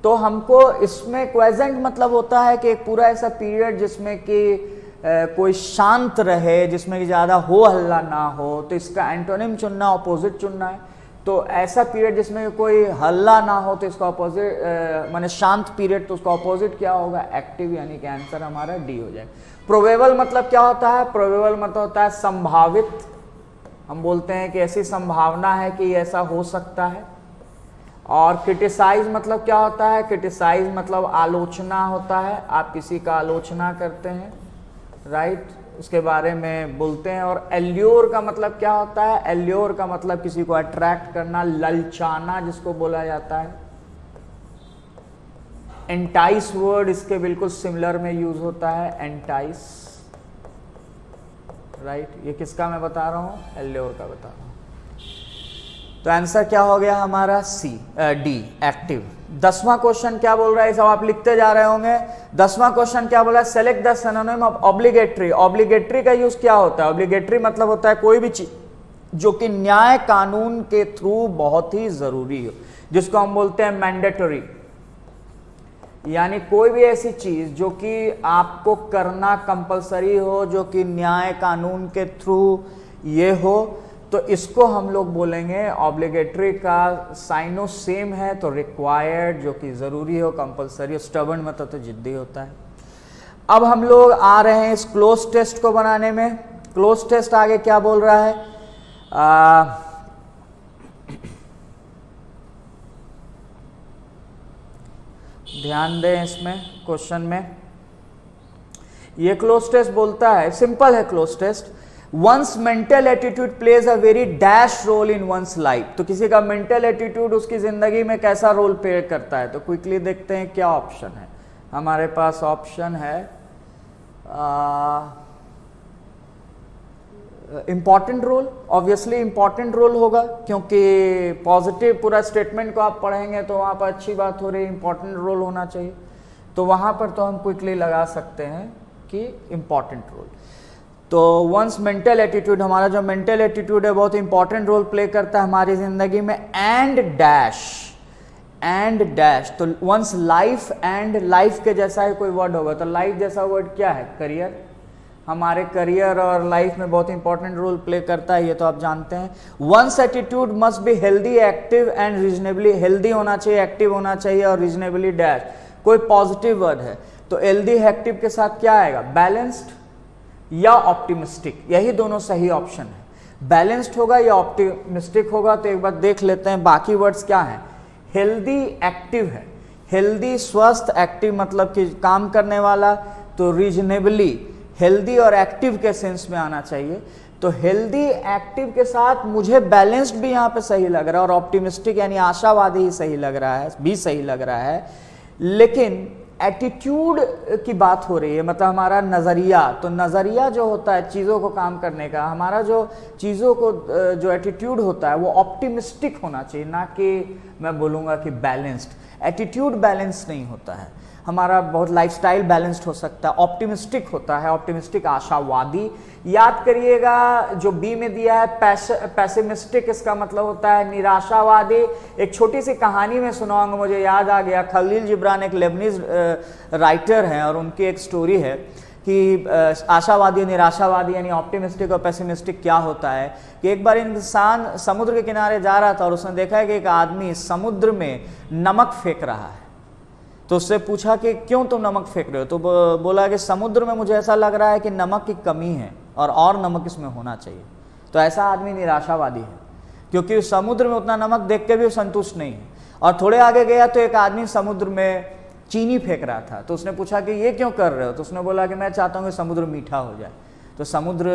तो हमको इसमें क्वेजेंट मतलब होता है कि एक पूरा ऐसा पीरियड जिसमें कि कोई शांत रहे, जिसमें कि ज़्यादा हो हल्ला ना हो, तो इसका एंटोनिम चुनना, ऑपोजिट चुनना है। तो ऐसा पीरियड जिसमें कोई हल्ला ना हो तो इसका ऑपोजिट माने शांत पीरियड, तो उसका ऑपोजिट क्या होगा? एक्टिव, यानी कि आंसर हमारा डी हो जाएगा। प्रोबेबल मतलब क्या होता है? प्रोबेबल मतलब होता है संभावित। हम बोलते हैं कि ऐसी संभावना है कि ऐसा हो सकता है। और क्रिटिसाइज मतलब क्या होता है? क्रिटिसाइज मतलब आलोचना होता है, आप किसी का आलोचना करते हैं, राइट, उसके बारे में बोलते हैं। और एल्योर का मतलब क्या होता है? एल्योर का मतलब किसी को अट्रैक्ट करना, ललचाना जिसको बोला जाता है। एंटाइस वर्ड इसके बिल्कुल सिमिलर में यूज होता है, एंटाइस, राइट। ये किसका मैं बता रहा हूं? एल्योर का बता रहा हूं। तो आंसर क्या हो गया हमारा? सी, डी, एक्टिव। 10वां क्वेश्चन क्या बोल रहा है, सब आप लिखते जा रहे होंगे। 10वां क्वेश्चन क्या बोला? Select the synonym of obligatory. Obligatory का यूज क्या होता है? ऑब्लिगेटरी मतलब होता है कोई भी चीज जो कि न्याय कानून के थ्रू बहुत ही जरूरी हो, जिसको हम बोलते हैं मैंडेटरी। यानी कोई भी ऐसी चीज जो कि आपको करना कंपलसरी हो, जो कि न्याय कानून के थ्रू ये हो, तो इसको हम लोग बोलेंगे ऑब्लिगेटरी का साइनो सेम है तो रिक्वायर्ड, जो कि जरूरी हो, कंपलसरी। स्टबर्न मतलब तो जिद्दी होता है। अब हम लोग आ रहे हैं इस क्लोज टेस्ट को बनाने में। क्लोज टेस्ट आगे क्या बोल रहा है, ध्यान दें इसमें क्वेश्चन में। ये क्लोज टेस्ट बोलता है, सिंपल है cloze test, one's mental attitude plays a very dash role in one's life. तो किसी का मेंटल एटीट्यूड उसकी जिंदगी में कैसा रोल प्ले करता है, तो क्विकली देखते हैं क्या ऑप्शन है हमारे पास। ऑप्शन है important role, obviously important role होगा, क्योंकि पॉजिटिव पूरा स्टेटमेंट को आप पढ़ेंगे तो वहाँ पर अच्छी बात हो रही है, इंपॉर्टेंट रोल होना चाहिए, तो वहाँ पर तो हम क्विकली लगा सकते हैं कि इंपॉर्टेंट रोल। तो वंस मेंटल एटीट्यूड, हमारा जो मेंटल एटीट्यूड है बहुत इंपॉर्टेंट रोल प्ले करता है हमारी जिंदगी में, एंड डैश, तो वंस लाइफ एंड लाइफ के जैसा ही कोई वर्ड होगा, तो लाइफ जैसा वर्ड क्या है, करियर। हमारे करियर और लाइफ में बहुत इंपॉर्टेंट रोल प्ले करता है, ये तो आप जानते हैं। One's attitude must be healthy, active and reasonably, healthy होना चाहिए, एक्टिव होना चाहिए और रीजनेबली डैश, कोई पॉजिटिव वर्ड है तो हेल्दी एक्टिव के साथ क्या आएगा, बैलेंस्ड या ऑप्टिमिस्टिक, यही दोनों सही ऑप्शन है। बैलेंस्ड होगा या ऑप्टिमिस्टिक होगा, तो एक बार देख लेते हैं बाकी वर्ड्स क्या हैं। हेल्दी एक्टिव है, हेल्दी स्वस्थ, एक्टिव मतलब कि काम करने वाला, तो रीजनेबली हेल्दी और एक्टिव के सेंस में आना चाहिए। तो हेल्दी एक्टिव के साथ मुझे बैलेंस्ड भी यहाँ पे सही लग रहा है, और ऑप्टिमिस्टिक यानी आशावादी ही सही लग रहा है, भी सही लग रहा है। लेकिन एटीट्यूड की बात हो रही है, मतलब हमारा नज़रिया, तो नज़रिया जो होता है चीज़ों को काम करने का, हमारा जो चीज़ों को जो एटीट्यूड होता है वो ऑप्टिमिस्टिक होना चाहिए, ना कि मैं बोलूँगा कि बैलेंस्ड। एटीट्यूड बैलेंस नहीं होता है, हमारा बहुत लाइफस्टाइल बैलेंस्ड हो सकता है, ऑप्टिमिस्टिक होता है, ऑप्टिमिस्टिक आशावादी। याद करिएगा जो बी में दिया है पैसिमिस्टिक, इसका मतलब होता है निराशावादी। एक छोटी सी कहानी में सुनाऊंगा, मुझे याद आ गया, खलील जिब्रान एक लेबनीज राइटर हैं और उनकी एक स्टोरी है कि आशावादी निराशावादी यानी ऑप्टिमिस्टिक और पेसिमिस्टिक क्या होता है। कि एक बार इंसान समुद्र के किनारे जा रहा था और उसने देखा है कि एक आदमी समुद्र में नमक फेंक रहा है, तो उससे पूछा कि क्यों तुम नमक फेंक रहे हो, तो बोला कि समुद्र में मुझे ऐसा लग रहा है कि नमक की कमी है और नमक इसमें होना चाहिए। तो ऐसा आदमी निराशावादी है, क्योंकि समुद्र में उतना नमक देख के भी संतुष्ट नहीं है। और थोड़े आगे गया तो एक आदमी समुद्र में चीनी फेंक रहा था, तो उसने पूछा कि ये क्यों कर रहे हो, तो उसने बोला कि मैं चाहता हूँ कि समुद्र मीठा हो जाए। तो समुद्र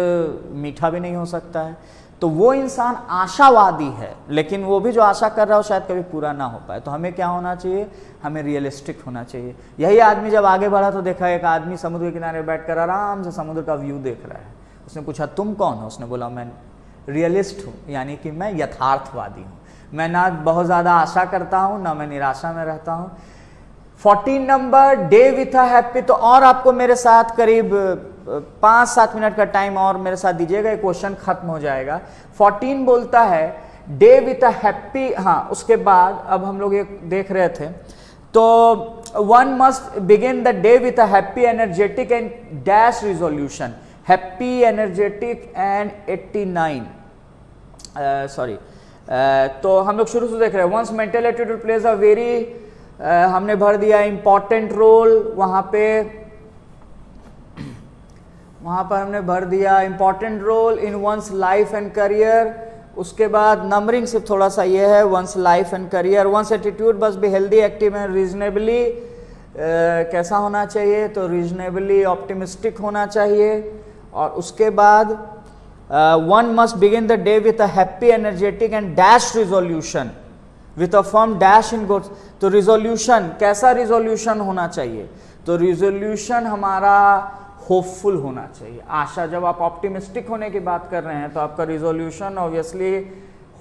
मीठा भी नहीं हो सकता है, तो वो इंसान आशावादी है, लेकिन वो भी जो आशा कर रहा हो शायद कभी पूरा ना हो पाए। तो हमें क्या होना चाहिए, हमें रियलिस्टिक होना चाहिए। यही आदमी जब आगे बढ़ा तो देखा एक आदमी समुद्र के किनारे बैठकर आराम से समुद्र का व्यू देख रहा है। उसने पूछा तुम कौन हो, उसने बोला मैं रियलिस्ट हूँ, यानी कि मैं यथार्थवादी हूँ, मैं ना बहुत ज़्यादा आशा करता हूँ ना मैं निराशा में रहता हूँ। 14 number day with a happy, तो और आपको मेरे साथ करीब 5-7 मिनट का टाइम और मेरे साथ दीजिएगा, ये क्वेश्चन खत्म हो जाएगा। 14 बोलता है डे विथ अ हैप्पी, हाँ उसके बाद अब हम लोग ये देख रहे थे, तो one must begin the day with a happy energetic and dash resolution, happy energetic and 89 तो हम लोग शुरू से देख रहे हैं। One's mental attitude plays a very, हमने भर दिया इंपॉर्टेंट रोल, वहाँ पर हमने भर दिया important role in one's life and career. उसके बाद नंबरिंग सिर्फ थोड़ा सा ये है, one's life and career. One's attitude must be healthy, active and reasonably, कैसा होना चाहिए, तो रीजनेबली ऑप्टिमिस्टिक होना चाहिए। और उसके बाद one must begin the day with a happy energetic and dash resolution with a firm dash in goods. तो रिजोल्यूशन, कैसा रिजोल्यूशन होना चाहिए, तो रिजोल्यूशन हमारा होपफुल होना चाहिए, आशा। जब आप ऑप्टिमिस्टिक होने की बात कर रहे हैं तो आपका रिजोल्यूशन ऑब्वियसली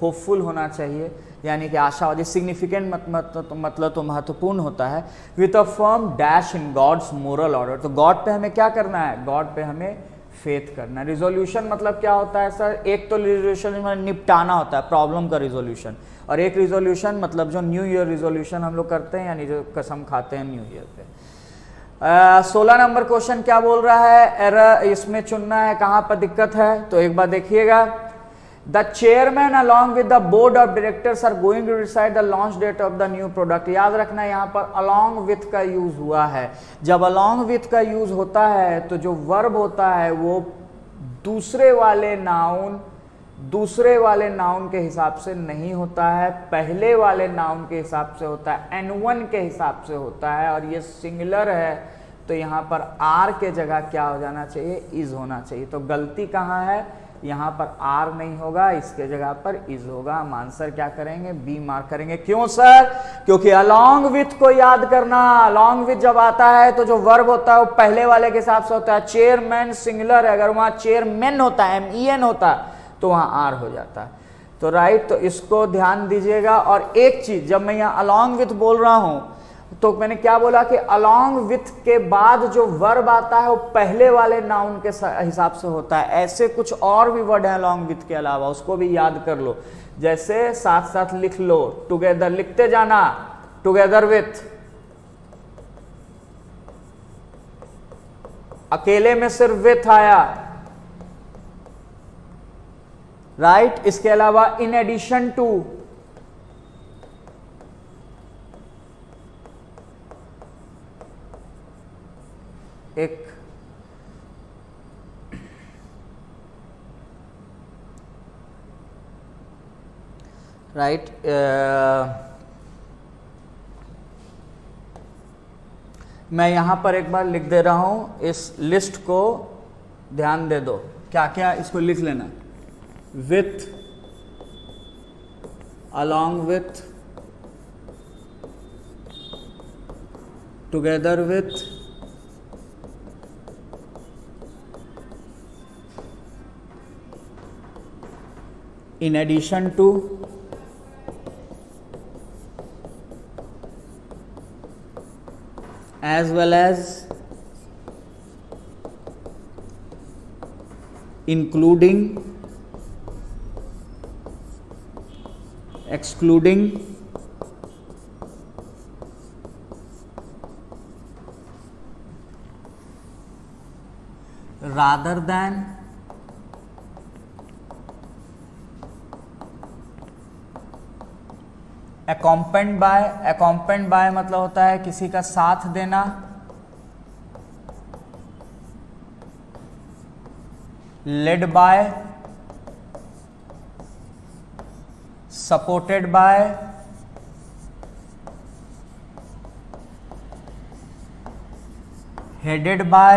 होपफुल होना चाहिए, यानी कि आशावादी। सिग्निफिकेंट मतलब तो महत्वपूर्ण होता है। With a firm dash in God's moral order, तो गॉड पे हमें क्या करना है, गॉड पे हमें फेथ करना है। रिजोल्यूशन मतलब क्या होता है सर, एक तो रिजोल्यूशन निपटाना होता है प्रॉब्लम का रिजोल्यूशन, और एक रिजोल्यूशन मतलब जो न्यू ईयर रिजोल्यूशन हम लोग करते हैं, यानी जो कसम खाते हैं न्यू ईयर पे। 16 नंबर क्वेश्चन क्या बोल रहा है, एरर इसमें चुनना है कहाँ पर दिक्कत है, तो एक बार देखिएगा। The chairman along with the board of directors are going to decide the launch date of the new product. याद रखना यहाँ पर अलॉन्ग विथ का यूज हुआ है। जब अलॉन्ग विथ का यूज होता है तो जो वर्ब होता है वो दूसरे वाले नाउन के हिसाब से नहीं होता है, पहले वाले नाउन के हिसाब से होता है, N1 के हिसाब से होता है, और ये सिंगुलर है तो यहाँ पर आर के जगह क्या हो जाना चाहिए, इज होना चाहिए। तो गलती कहाँ है, यहाँ पर आर नहीं होगा, इसके जगह पर इज होगा। हम आंसर क्या करेंगे, बी मार्क करेंगे। क्यों सर, क्योंकि अलॉन्ग विथ को याद करना, अलॉन्ग विथ जब आता है तो जो वर्ब होता है वो पहले वाले के हिसाब से होता है। चेयरमैन सिंगुलर है, अगर वहां चेयरमैन होता है, MEN होता तो वहां आर हो जाता है। तो राइट, तो इसको ध्यान दीजिएगा। और एक चीज, जब मैं यहाँ अलॉन्ग विथ बोल रहा हूं तो मैंने क्या बोला कि अलॉन्ग विथ के बाद जो वर्ब आता है वो पहले वाले नाउन के हिसाब से होता है। ऐसे कुछ और भी वर्ड हैं अलॉन्ग विथ के अलावा, उसको भी याद कर लो। जैसे साथ साथ लिख लो, टुगेदर लिखते जाना, टुगेदर विथ, अकेले में सिर्फ विथ आया, राइट। इसके अलावा इन एडिशन टू, एक राइट मैं यहां पर एक बार लिख दे रहा हूं, इस लिस्ट को ध्यान दे दो, क्या क्या इसको लिख लेना। With, along with, together with, in addition to, as well as, including, excluding, rather than, accompanied by, accompanied by मतलब होता है किसी का साथ देना, led by, supported by, headed by,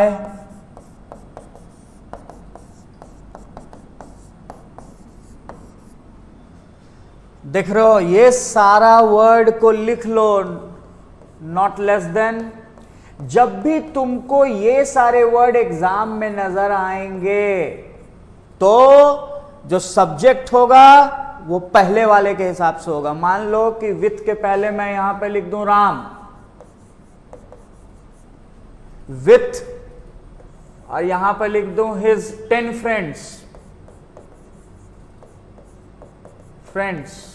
देख रहे हो, ये सारा वर्ड को लिख लो, नॉट लेस देन। जब भी तुमको ये सारे वर्ड एग्जाम में नजर आएंगे तो जो सब्जेक्ट होगा वो पहले वाले के हिसाब से होगा। मान लो कि विथ के पहले मैं यहां पे लिख दूं राम, विथ, और यहां पे लिख दूं हिज 10 फ्रेंड्स,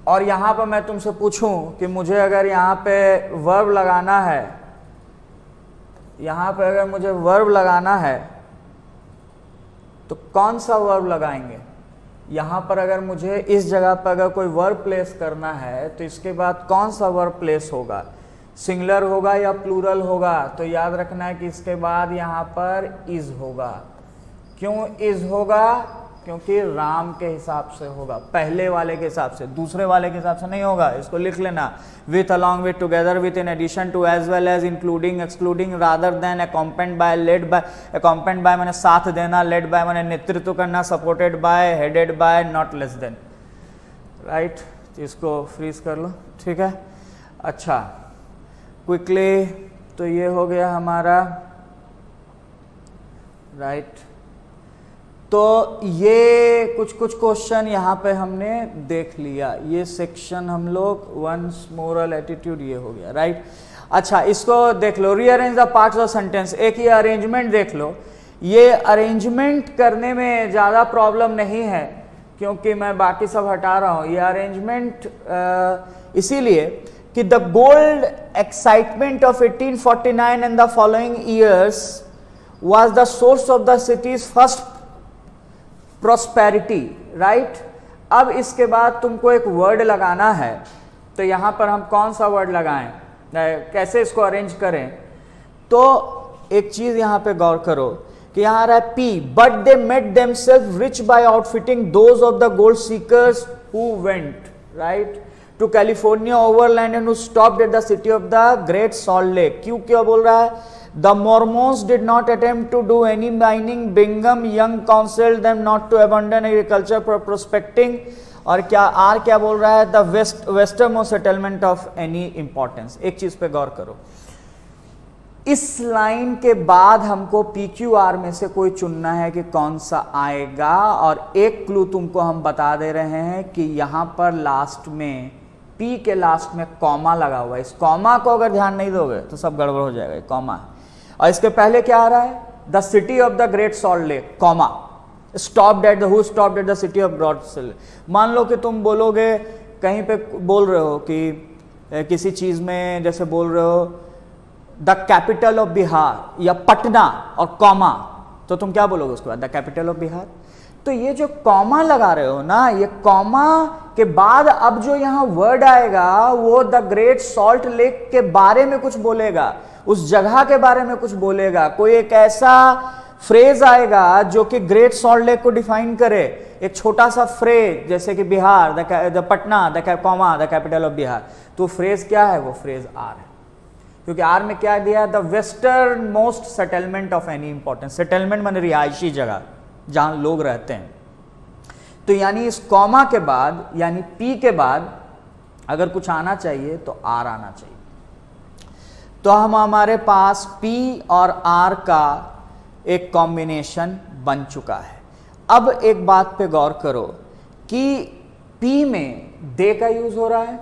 और यहां पर मैं तुमसे पूछूं कि मुझे अगर यहां पे वर्ब लगाना है, यहां पे अगर मुझे वर्ब लगाना है तो कौन सा वर्ब लगाएंगे। यहां पर अगर मुझे इस जगह पर अगर कोई वर्ब प्लेस करना है तो इसके बाद कौन सा वर्ब प्लेस होगा, सिंगुलर होगा या प्लूरल होगा। तो याद रखना है कि इसके बाद यहां पर इज होगा। क्यों इज होगा, क्योंकि राम के हिसाब से होगा, पहले वाले के हिसाब से, दूसरे वाले के हिसाब से नहीं होगा। इसको लिख लेना, with, along with, together with, in addition to, as well as, including, excluding, rather than, accompanied by, led by. Accompanied by मैंने साथ देना, लेड बाय मैंने नेतृत्व करना, supported by, headed by, not less than, right. इसको freeze कर लो, ठीक है। अच्छा, क्विकली, तो ये हो गया हमारा, राइट। तो ये कुछ क्वेश्चन यहाँ पे हमने देख लिया, ये सेक्शन हम लोग वंस मोरल एटीट्यूड ये हो गया, राइट। अच्छा, इसको देख लो, rearrange the parts of sentence. एक ये अरेंजमेंट देख लो, ये अरेंजमेंट करने में ज़्यादा प्रॉब्लम नहीं है क्योंकि मैं बाकी सब हटा रहा हूँ। ये अरेंजमेंट इसीलिए कि the gold excitement of 1849 and the following years was the source of the city's first prosperity, right? अब इसके बाद तुमको एक वर्ड लगाना है, तो यहाँ पर हम कौन सा वर्ड लगाएं, कैसे इसको अरेंज करें। तो एक चीज यहां पे गौर करो कि यहां आ रहा है P, but they made themselves rich by outfitting those of the gold seekers who went right to California overland and who stopped at the city of the great salt lake. क्यों क्या बोल रहा है? The Mormons did not attempt to do any mining, Brigham Young counselled them not to abandon agriculture for prospecting. और क्या बोल रहा है? The westernmost settlement of any importance. एक चीज पे गौर करो, इस लाइन के बाद हमको PQR में से कोई चुनना है कि कौन सा आएगा। और एक क्लू तुमको हम बता दे रहे हैं कि यहां पर लास्ट में P के लास्ट में कॉमा लगा हुआ है। इस कॉमा को अगर ध्यान नहीं दोगे तो सब गड़बड़ हो जाएगा। कॉमा है और इसके पहले क्या आ रहा है? The city of the great salt lake, comma, stopped at the, who stopped at the city of great salt lake. मान लो कि तुम बोलोगे कहीं पे, बोल रहे हो कि किसी चीज में जैसे बोल रहे हो द कैपिटल ऑफ बिहार या पटना और कॉमा, तो तुम क्या बोलोगे उसके बाद? The capital of Bihar. तो ये जो कॉमा लगा रहे हो ना, ये कॉमा के बाद अब जो यहां वर्ड आएगा वो द ग्रेट सॉल्ट लेक के बारे में कुछ बोलेगा, उस जगह के बारे में कुछ बोलेगा। कोई एक ऐसा फ्रेज आएगा जो कि ग्रेट सॉल्ट लेक को डिफाइन करे, एक छोटा सा फ्रेज, जैसे कि Bihar, the Patna, comma the capital of Bihar. तो फ्रेज क्या है? वो फ्रेज आर है, क्योंकि आर में क्या दिया? The westernmost settlement of any importance. Settlement माने रिहायशी जगह जहां लोग रहते हैं। तो यानी इस कॉमा के बाद यानी पी के बाद अगर कुछ आना चाहिए तो आर आना चाहिए। तो हमारे पास पी और आर का एक कॉम्बिनेशन बन चुका है। अब एक बात पे गौर करो कि पी में दे का यूज हो रहा है,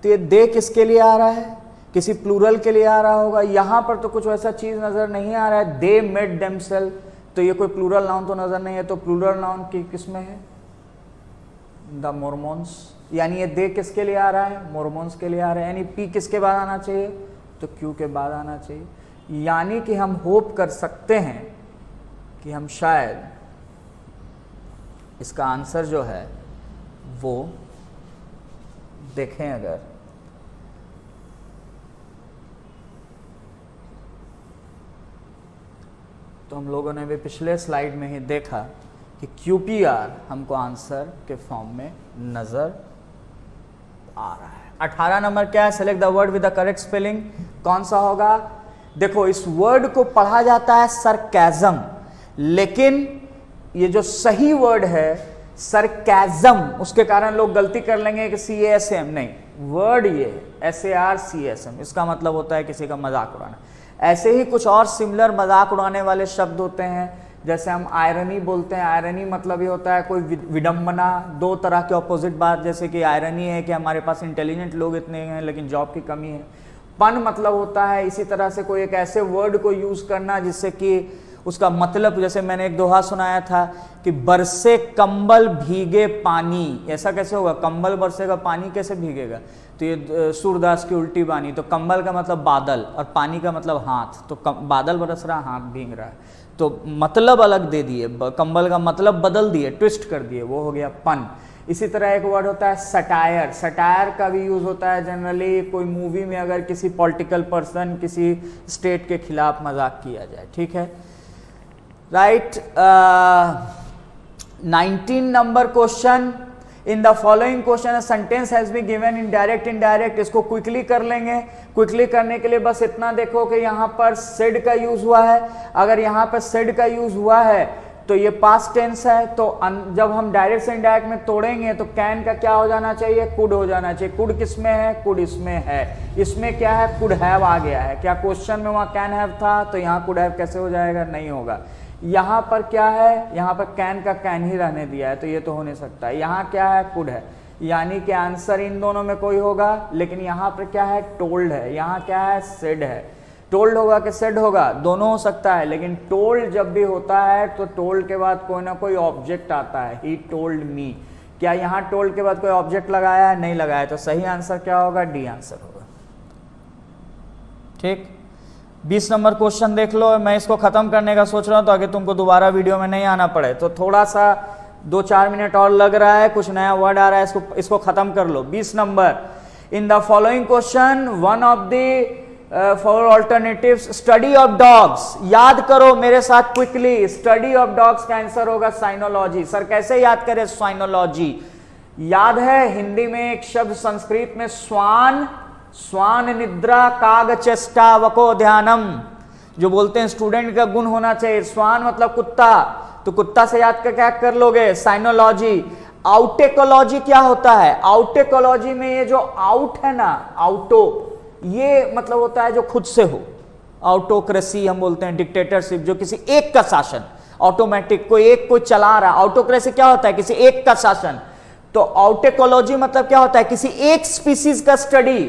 तो ये दे किसके लिए आ रहा है? किसी प्लूरल के लिए आ रहा होगा। यहां पर तो कुछ वैसा चीज नजर नहीं आ रहा है। दे मेड देमसेल्फ, तो ये कोई प्लूरल नाउन तो नजर नहीं है। तो प्लूरल नाउन की किसमें है? द मोर्मोन्स। यानी ये दे किसके लिए आ रहा है? मोर्मोन्स के लिए आ रहा है। यानी पी किसके बाद आना चाहिए? तो क्यू के बाद आना चाहिए। यानी कि हम होप कर सकते हैं कि हम शायद इसका आंसर जो है वो देखें अगर, तो हम लोगों ने भी पिछले स्लाइड में ही देखा कि QPR हमको आंसर के फॉर्म में नजर आ रहा है। 18 नंबर क्या है? Select the word with the correct spelling. कौन सा होगा? देखो, इस वर्ड को पढ़ा जाता है सरकैज़म, लेकिन ये जो सही वर्ड है सरकैज़म, उसके कारण लोग गलती कर लेंगे कि CASM, नहीं, वर्ड ये SARCSM। इसका मतलब होता है किसी का मजाक उड़ाना। ऐसे ही कुछ और सिमिलर मजाक उड़ाने वाले शब्द होते हैं, जैसे हम आयरनी बोलते हैं। आयरनी मतलब ये होता है कोई विडंबना, दो तरह के ऑपोजिट बात। जैसे कि आयरनी है कि हमारे पास इंटेलिजेंट लोग इतने हैं लेकिन जॉब की कमी है। पन मतलब होता है इसी तरह से कोई एक ऐसे वर्ड को यूज करना जिससे कि उसका मतलब, जैसे मैंने एक दोहा सुनाया था कि बरसे कंबल भीगे पानी। ऐसा कैसे होगा? कंबल बरसेगा, पानी कैसे भीगेगा? तो ये सूरदास की उल्टी बानी। तो कंबल का मतलब बादल और पानी का मतलब हाथ। तो बादल बरस रहा, हाथ भीग रहा है, तो मतलब अलग दे दिए, कंबल का मतलब बदल दिए, ट्विस्ट कर दिए, वो हो गया पन। इसी तरह एक वर्ड होता है सटायर। सटायर का भी यूज होता है जनरली कोई मूवी में अगर किसी पॉलिटिकल पर्सन, किसी स्टेट के खिलाफ मजाक किया जाए। ठीक है, right. 19 number question, in the following question sentence has been given in direct indirect. इसको क्विकली कर लेंगे। क्विकली करने के लिए बस इतना देखो कि यहाँ पर सेड का यूज हुआ है। अगर यहाँ पर सेड का यूज हुआ है तो ये पास्ट टेंस है, तो जब हम डायरेक्ट से इनडायरेक्ट में तोड़ेंगे तो कैन का क्या हो जाना चाहिए? कुड हो जाना चाहिए। कुड किसमें है? कुड इसमें है। इसमें क्या है? कुड हैव आ गया है। क्या क्वेश्चन में वहां कैन हैव था? तो यहाँ कुड हैव कैसे हो जाएगा? नहीं होगा। यहाँ पर क्या है? यहाँ पर कैन का कैन ही रहने दिया है, तो ये तो हो नहीं सकता। यहाँ क्या है? कुड है। यानी कि आंसर इन दोनों में कोई होगा, लेकिन यहाँ पर क्या है? टोल्ड है। यहाँ क्या है? सेड है। टोल्ड होगा कि सेड होगा? दोनों हो सकता है, लेकिन टोल्ड जब भी होता है तो टोल्ड के बाद कोई ना कोई ऑब्जेक्ट आता है। He told me. क्या यहाँ टोल्ड के बाद कोई ऑब्जेक्ट लगाया है? नहीं लगाया। तो सही आंसर क्या होगा? डी आंसर होगा। ठीक, 20 नंबर क्वेश्चन देख लो। मैं इसको खत्म करने का सोच रहा हूं ताकि तुमको दोबारा वीडियो में नहीं आना पड़े, तो थोड़ा सा 2-4 मिनट और लग रहा है, कुछ नया वर्ड आ रहा है, इसको खत्म कर लो। 20 number, in the following question one of the for alternatives, study of dogs, याद करो मेरे साथ क्विकली, स्टडी ऑफ डॉग्स का आंसर होगा साइनोलॉजी। सर कैसे याद करें साइनोलॉजी? याद है हिंदी में एक शब्द संस्कृत में स्वान, स्वान निद्रा काग चेष्टा वको ध्यानम, जो बोलते हैं स्टूडेंट का गुण होना चाहिए। स्वान मतलब कुत्ता, तो कुत्ता से याद कर क्या कर लोगे? साइनोलॉजी। आउटेकोलॉजी क्या होता है? आउटेकोलॉजी में ये जो आउट है ना, आउटो, ये मतलब होता है जो खुद से हो। ऑटोक्रेसी हम बोलते हैं, डिक्टेटरशिप, जो किसी एक का शासन, ऑटोमेटिक कोई चला रहा। ऑटोक्रेसी क्या होता है? किसी एक का शासन। तो आउटेकोलॉजी मतलब क्या होता है? किसी एक स्पीसीज का स्टडी।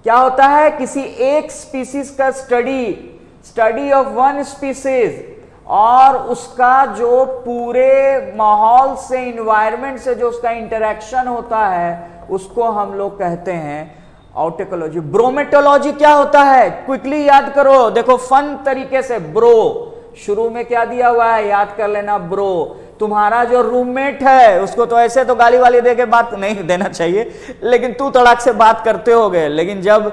क्या होता है? किसी एक स्पीसीज का स्टडी ऑफ वन स्पीसीज, और उसका जो पूरे माहौल से, इन्वायरमेंट से जो उसका इंटरेक्शन होता है, उसको हम लोग कहते हैं आउटेकोलॉजी। ब्रोमेटोलॉजी क्या होता है? क्विकली याद करो, देखो फन तरीके से। ब्रो शुरू में क्या दिया हुआ है? याद कर लेना, ब्रो। तुम्हारा जो रूममेट है उसको तो ऐसे तो गाली वाली दे के बात नहीं देना चाहिए, लेकिन तू तड़ाक से बात करते होगे, लेकिन जब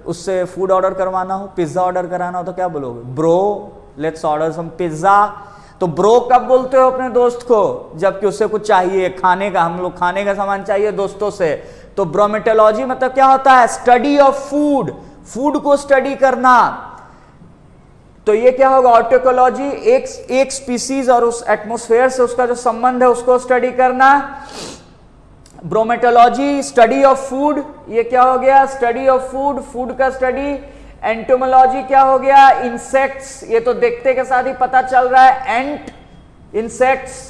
उससे फूड ऑर्डर करवाना हो, पिज्जा ऑर्डर कराना हो, तो क्या बोलोगे? Bro let's order some pizza. तो ब्रो कब बोलते हो अपने दोस्त को? जबकि उससे कुछ चाहिए खाने का, हम लोग खाने का सामान चाहिए दोस्तों से। तो ब्रोमेटोलॉजी मतलब क्या होता है? स्टडी ऑफ फूड, फूड को स्टडी करना। तो ये क्या होगा? ऑटोकोलॉजी, एक स्पीसीज और उस एटमॉस्फेयर से उसका जो संबंध है उसको स्टडी करना। ब्रोमेटोलॉजी स्टडी ऑफ फूड, ये क्या हो गया? स्टडी ऑफ फूड, फूड का स्टडी। एंटोमोलॉजी क्या हो गया? इंसेक्ट्स, ये तो देखते के साथ ही पता चल रहा है, एंट, इंसेक्ट्स।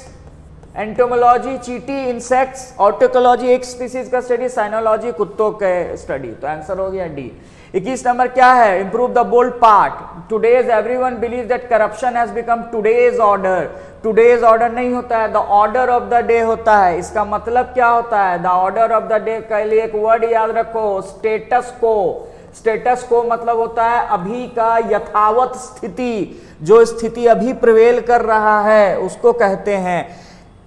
एंटोमोलॉजी चींटी, इंसेक्ट्स। ऑटोकोलॉजी एक स्पीसीज का स्टडी। साइनोलॉजी कुत्तों के स्टडी। तो आंसर हो गया डी। 21 नंबर क्या है? Improve the bold part. Today's everyone believe that corruption has become today's order. Today's order नहीं होता है, the order of the day होता है। इसका मतलब क्या होता है? The order of the day के लिए एक वर्ड याद रखो, स्टेटस को। स्टेटस को मतलब होता है अभी का यथावत स्थिति, जो स्थिति अभी प्रिवेल कर रहा है उसको कहते हैं।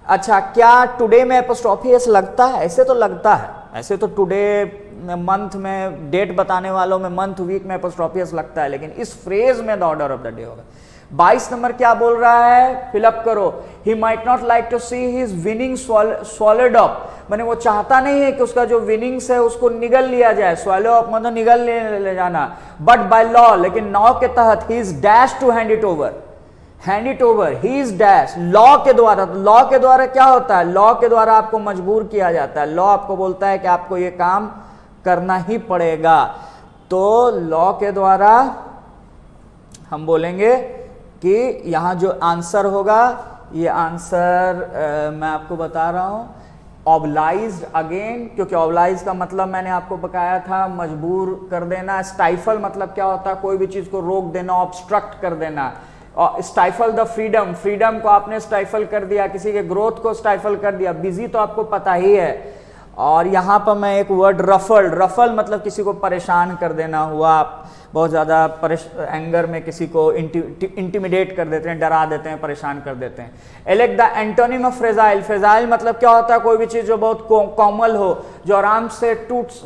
अच्छा, क्या टुडे में एपोस्ट्रोफी एस लगता है? ऐसे तो लगता है, ऐसे तो टुडे मंथ में, डेट बताने वालों में मंथ, वीक में एपोस्ट्रोफी एस लगता है, लेकिन इस फ्रेज में the order of the day होगा। 22 नंबर क्या बोल रहा है? फिलअप करो। He might not like to see his winning swallowed up, माने वो चाहता नहीं है कि उसका जो विनिंग्स है उसको निगल लिया जाए। स्वॉलो अप मतलब निगल ले जाना। बट बाय लॉ, लेकिन लॉ के तहत, he is dash to hand it over. Hand it over, he is dash, law के द्वारा। तो लॉ के द्वारा क्या होता है? लॉ के द्वारा आपको मजबूर किया जाता है। लॉ आपको बोलता है कि आपको ये काम करना ही पड़ेगा। तो लॉ के द्वारा हम बोलेंगे कि यहां जो आंसर होगा, ये आंसर मैं आपको बता रहा हूं, ऑब्लाइज्ड अगेन, क्योंकि ऑब्लाइज का मतलब मैंने आपको बताया था मजबूर कर देना। स्टाइफल मतलब क्या होता है? कोई भी चीज को रोक देना, ऑब्स्ट्रक्ट कर देना। और स्टाइफल द फ्रीडम, फ्रीडम को आपने स्टाइफल कर दिया, किसी के ग्रोथ को स्टाइफल कर दिया। बिजी तो आपको पता ही है। और यहाँ पर मैं एक वर्ड रफल, रफल मतलब किसी को परेशान कर देना हुआ, बहुत ज़्यादा एंगर में किसी को इंटिमिडेट कर देते हैं, डरा देते हैं, परेशान कर देते हैं। Elect the antonym of fragile, fragile मतलब क्या होता है? कोई भी चीज़ जो बहुत कोमल हो, जो आराम से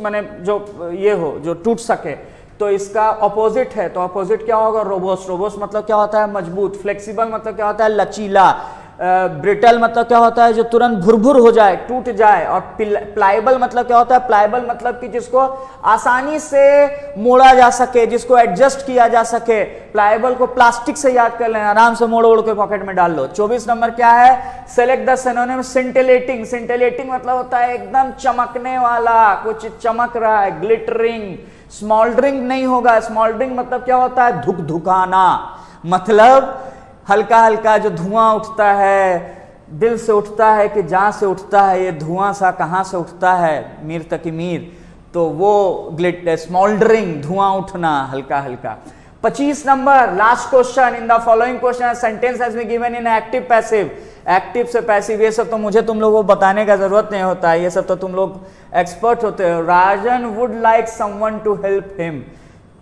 माने जो ये हो, जो टूट सके। तो इसका ऑपोजिट है, तो ऑपोजिट क्या होगा? रोबोस्ट। रोबोस्ट मतलब क्या होता है? मजबूत। फ्लेक्सिबल मतलब क्या होता है? लचीला। ब्रिटल मतलब क्या होता है? जो तुरंत भुरभुर हो जाए, टूट जाए। और प्लाइबल मतलब क्या होता है? प्लाइबल मतलब कि जिसको आसानी से मोड़ा जा सके, जिसको एडजस्ट किया जा सके। प्लाइबल को प्लास्टिक से याद कर लेना, आराम से मोड़ ओड़ के पॉकेट में डाल लो। 24 नंबर क्या है? Select the synonym. Scintillating, scintillating मतलब होता है एकदम चमकने वाला, कुछ चमक रहा है, ग्लिटरिंग। स्मॉल्डरिंग नहीं होगा, स्मॉल्डरिंग मतलब क्या होता है? धुक धुकाना, मतलब हल्का हल्का जो धुआं उठता है, दिल से उठता है कि जहां से उठता है, ये धुआं सा कहां से उठता है, मीर तक मीर, तो वो स्मॉल्डरिंग, धुआं उठना हल्का हल्का। 25 number last question, in the following question sentence has been given in active passive. Active से पैसिव, ये सब तो मुझे तुम लोगों को बताने का जरूरत नहीं होता है, ये सब तो तुम लोग एक्सपर्ट होते हो। Rajan would like someone to help him,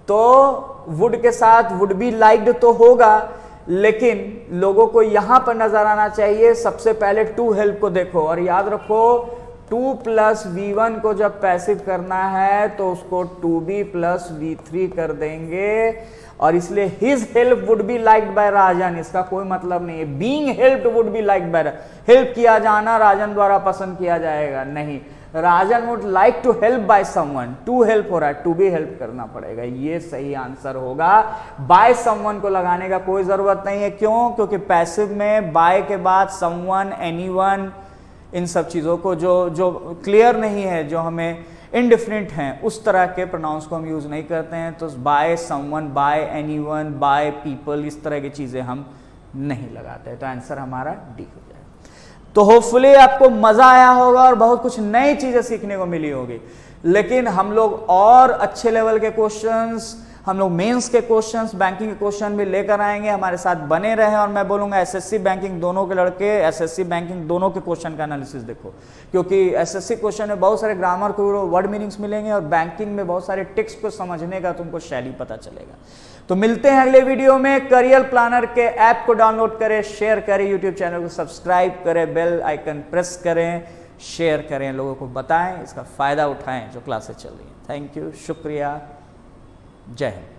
तो वुड के साथ वुड बी लाइक्ड तो होगा, लेकिन लोगों को यहां पर नजर आना चाहिए सबसे पहले टू हेल्प को देखो। और याद रखो 2 प्लस V1 को जब पैसिव करना है तो उसको 2B प्लस V3 कर देंगे, और इसलिए his help would be liked by Rajan, इसका कोई मतलब नहीं है being helped would be liked by, help किया जाना राजन द्वारा पसंद किया जाएगा, नहीं, Rajan would like to help by someone, to help हो रहा है, टू बी हेल्प करना पड़ेगा, ये सही आंसर होगा। बाय समवन को लगाने का कोई जरूरत नहीं है, क्यों? क्योंकि पैसिव में बाय के बाद समवन, एनीवन, इन सब चीजों को जो क्लियर नहीं है, जो हमें इनडिफरेंट हैं, उस तरह के प्रोनाउंस को हम यूज नहीं करते हैं। तो by someone, bye anyone, by people, इस तरह की चीजें हम नहीं लगाते हैं। तो आंसर हमारा डी हो जाएगा। तो होपफुली आपको मजा आया होगा और बहुत कुछ नई चीजें सीखने को मिली होगी। लेकिन हम लोग और अच्छे लेवल के क्वेश्चंस, हम लोग मेंस के क्वेश्चंस, बैंकिंग के क्वेश्चन भी लेकर आएंगे, हमारे साथ बने रहे। और मैं बोलूंगा एसएससी बैंकिंग दोनों के लड़के एसएससी बैंकिंग दोनों के क्वेश्चन का एनालिसिस देखो, क्योंकि एसएससी क्वेश्चन में बहुत सारे ग्रामर को वर्ड मीनिंग्स मिलेंगे और बैंकिंग में बहुत सारे टेक्स्ट को समझने का तुमको शैली पता चलेगा। तो मिलते हैं अगले वीडियो में। करियर प्लानर के ऐप को डाउनलोड करें, शेयर करें, यूट्यूब चैनल को सब्सक्राइब करें, बेल आइकन प्रेस करें, शेयर करें, लोगों को बताएं, इसका फायदा उठाएं जो क्लासेस चल रही हैं। थैंक यू, शुक्रिया, जय हिंद।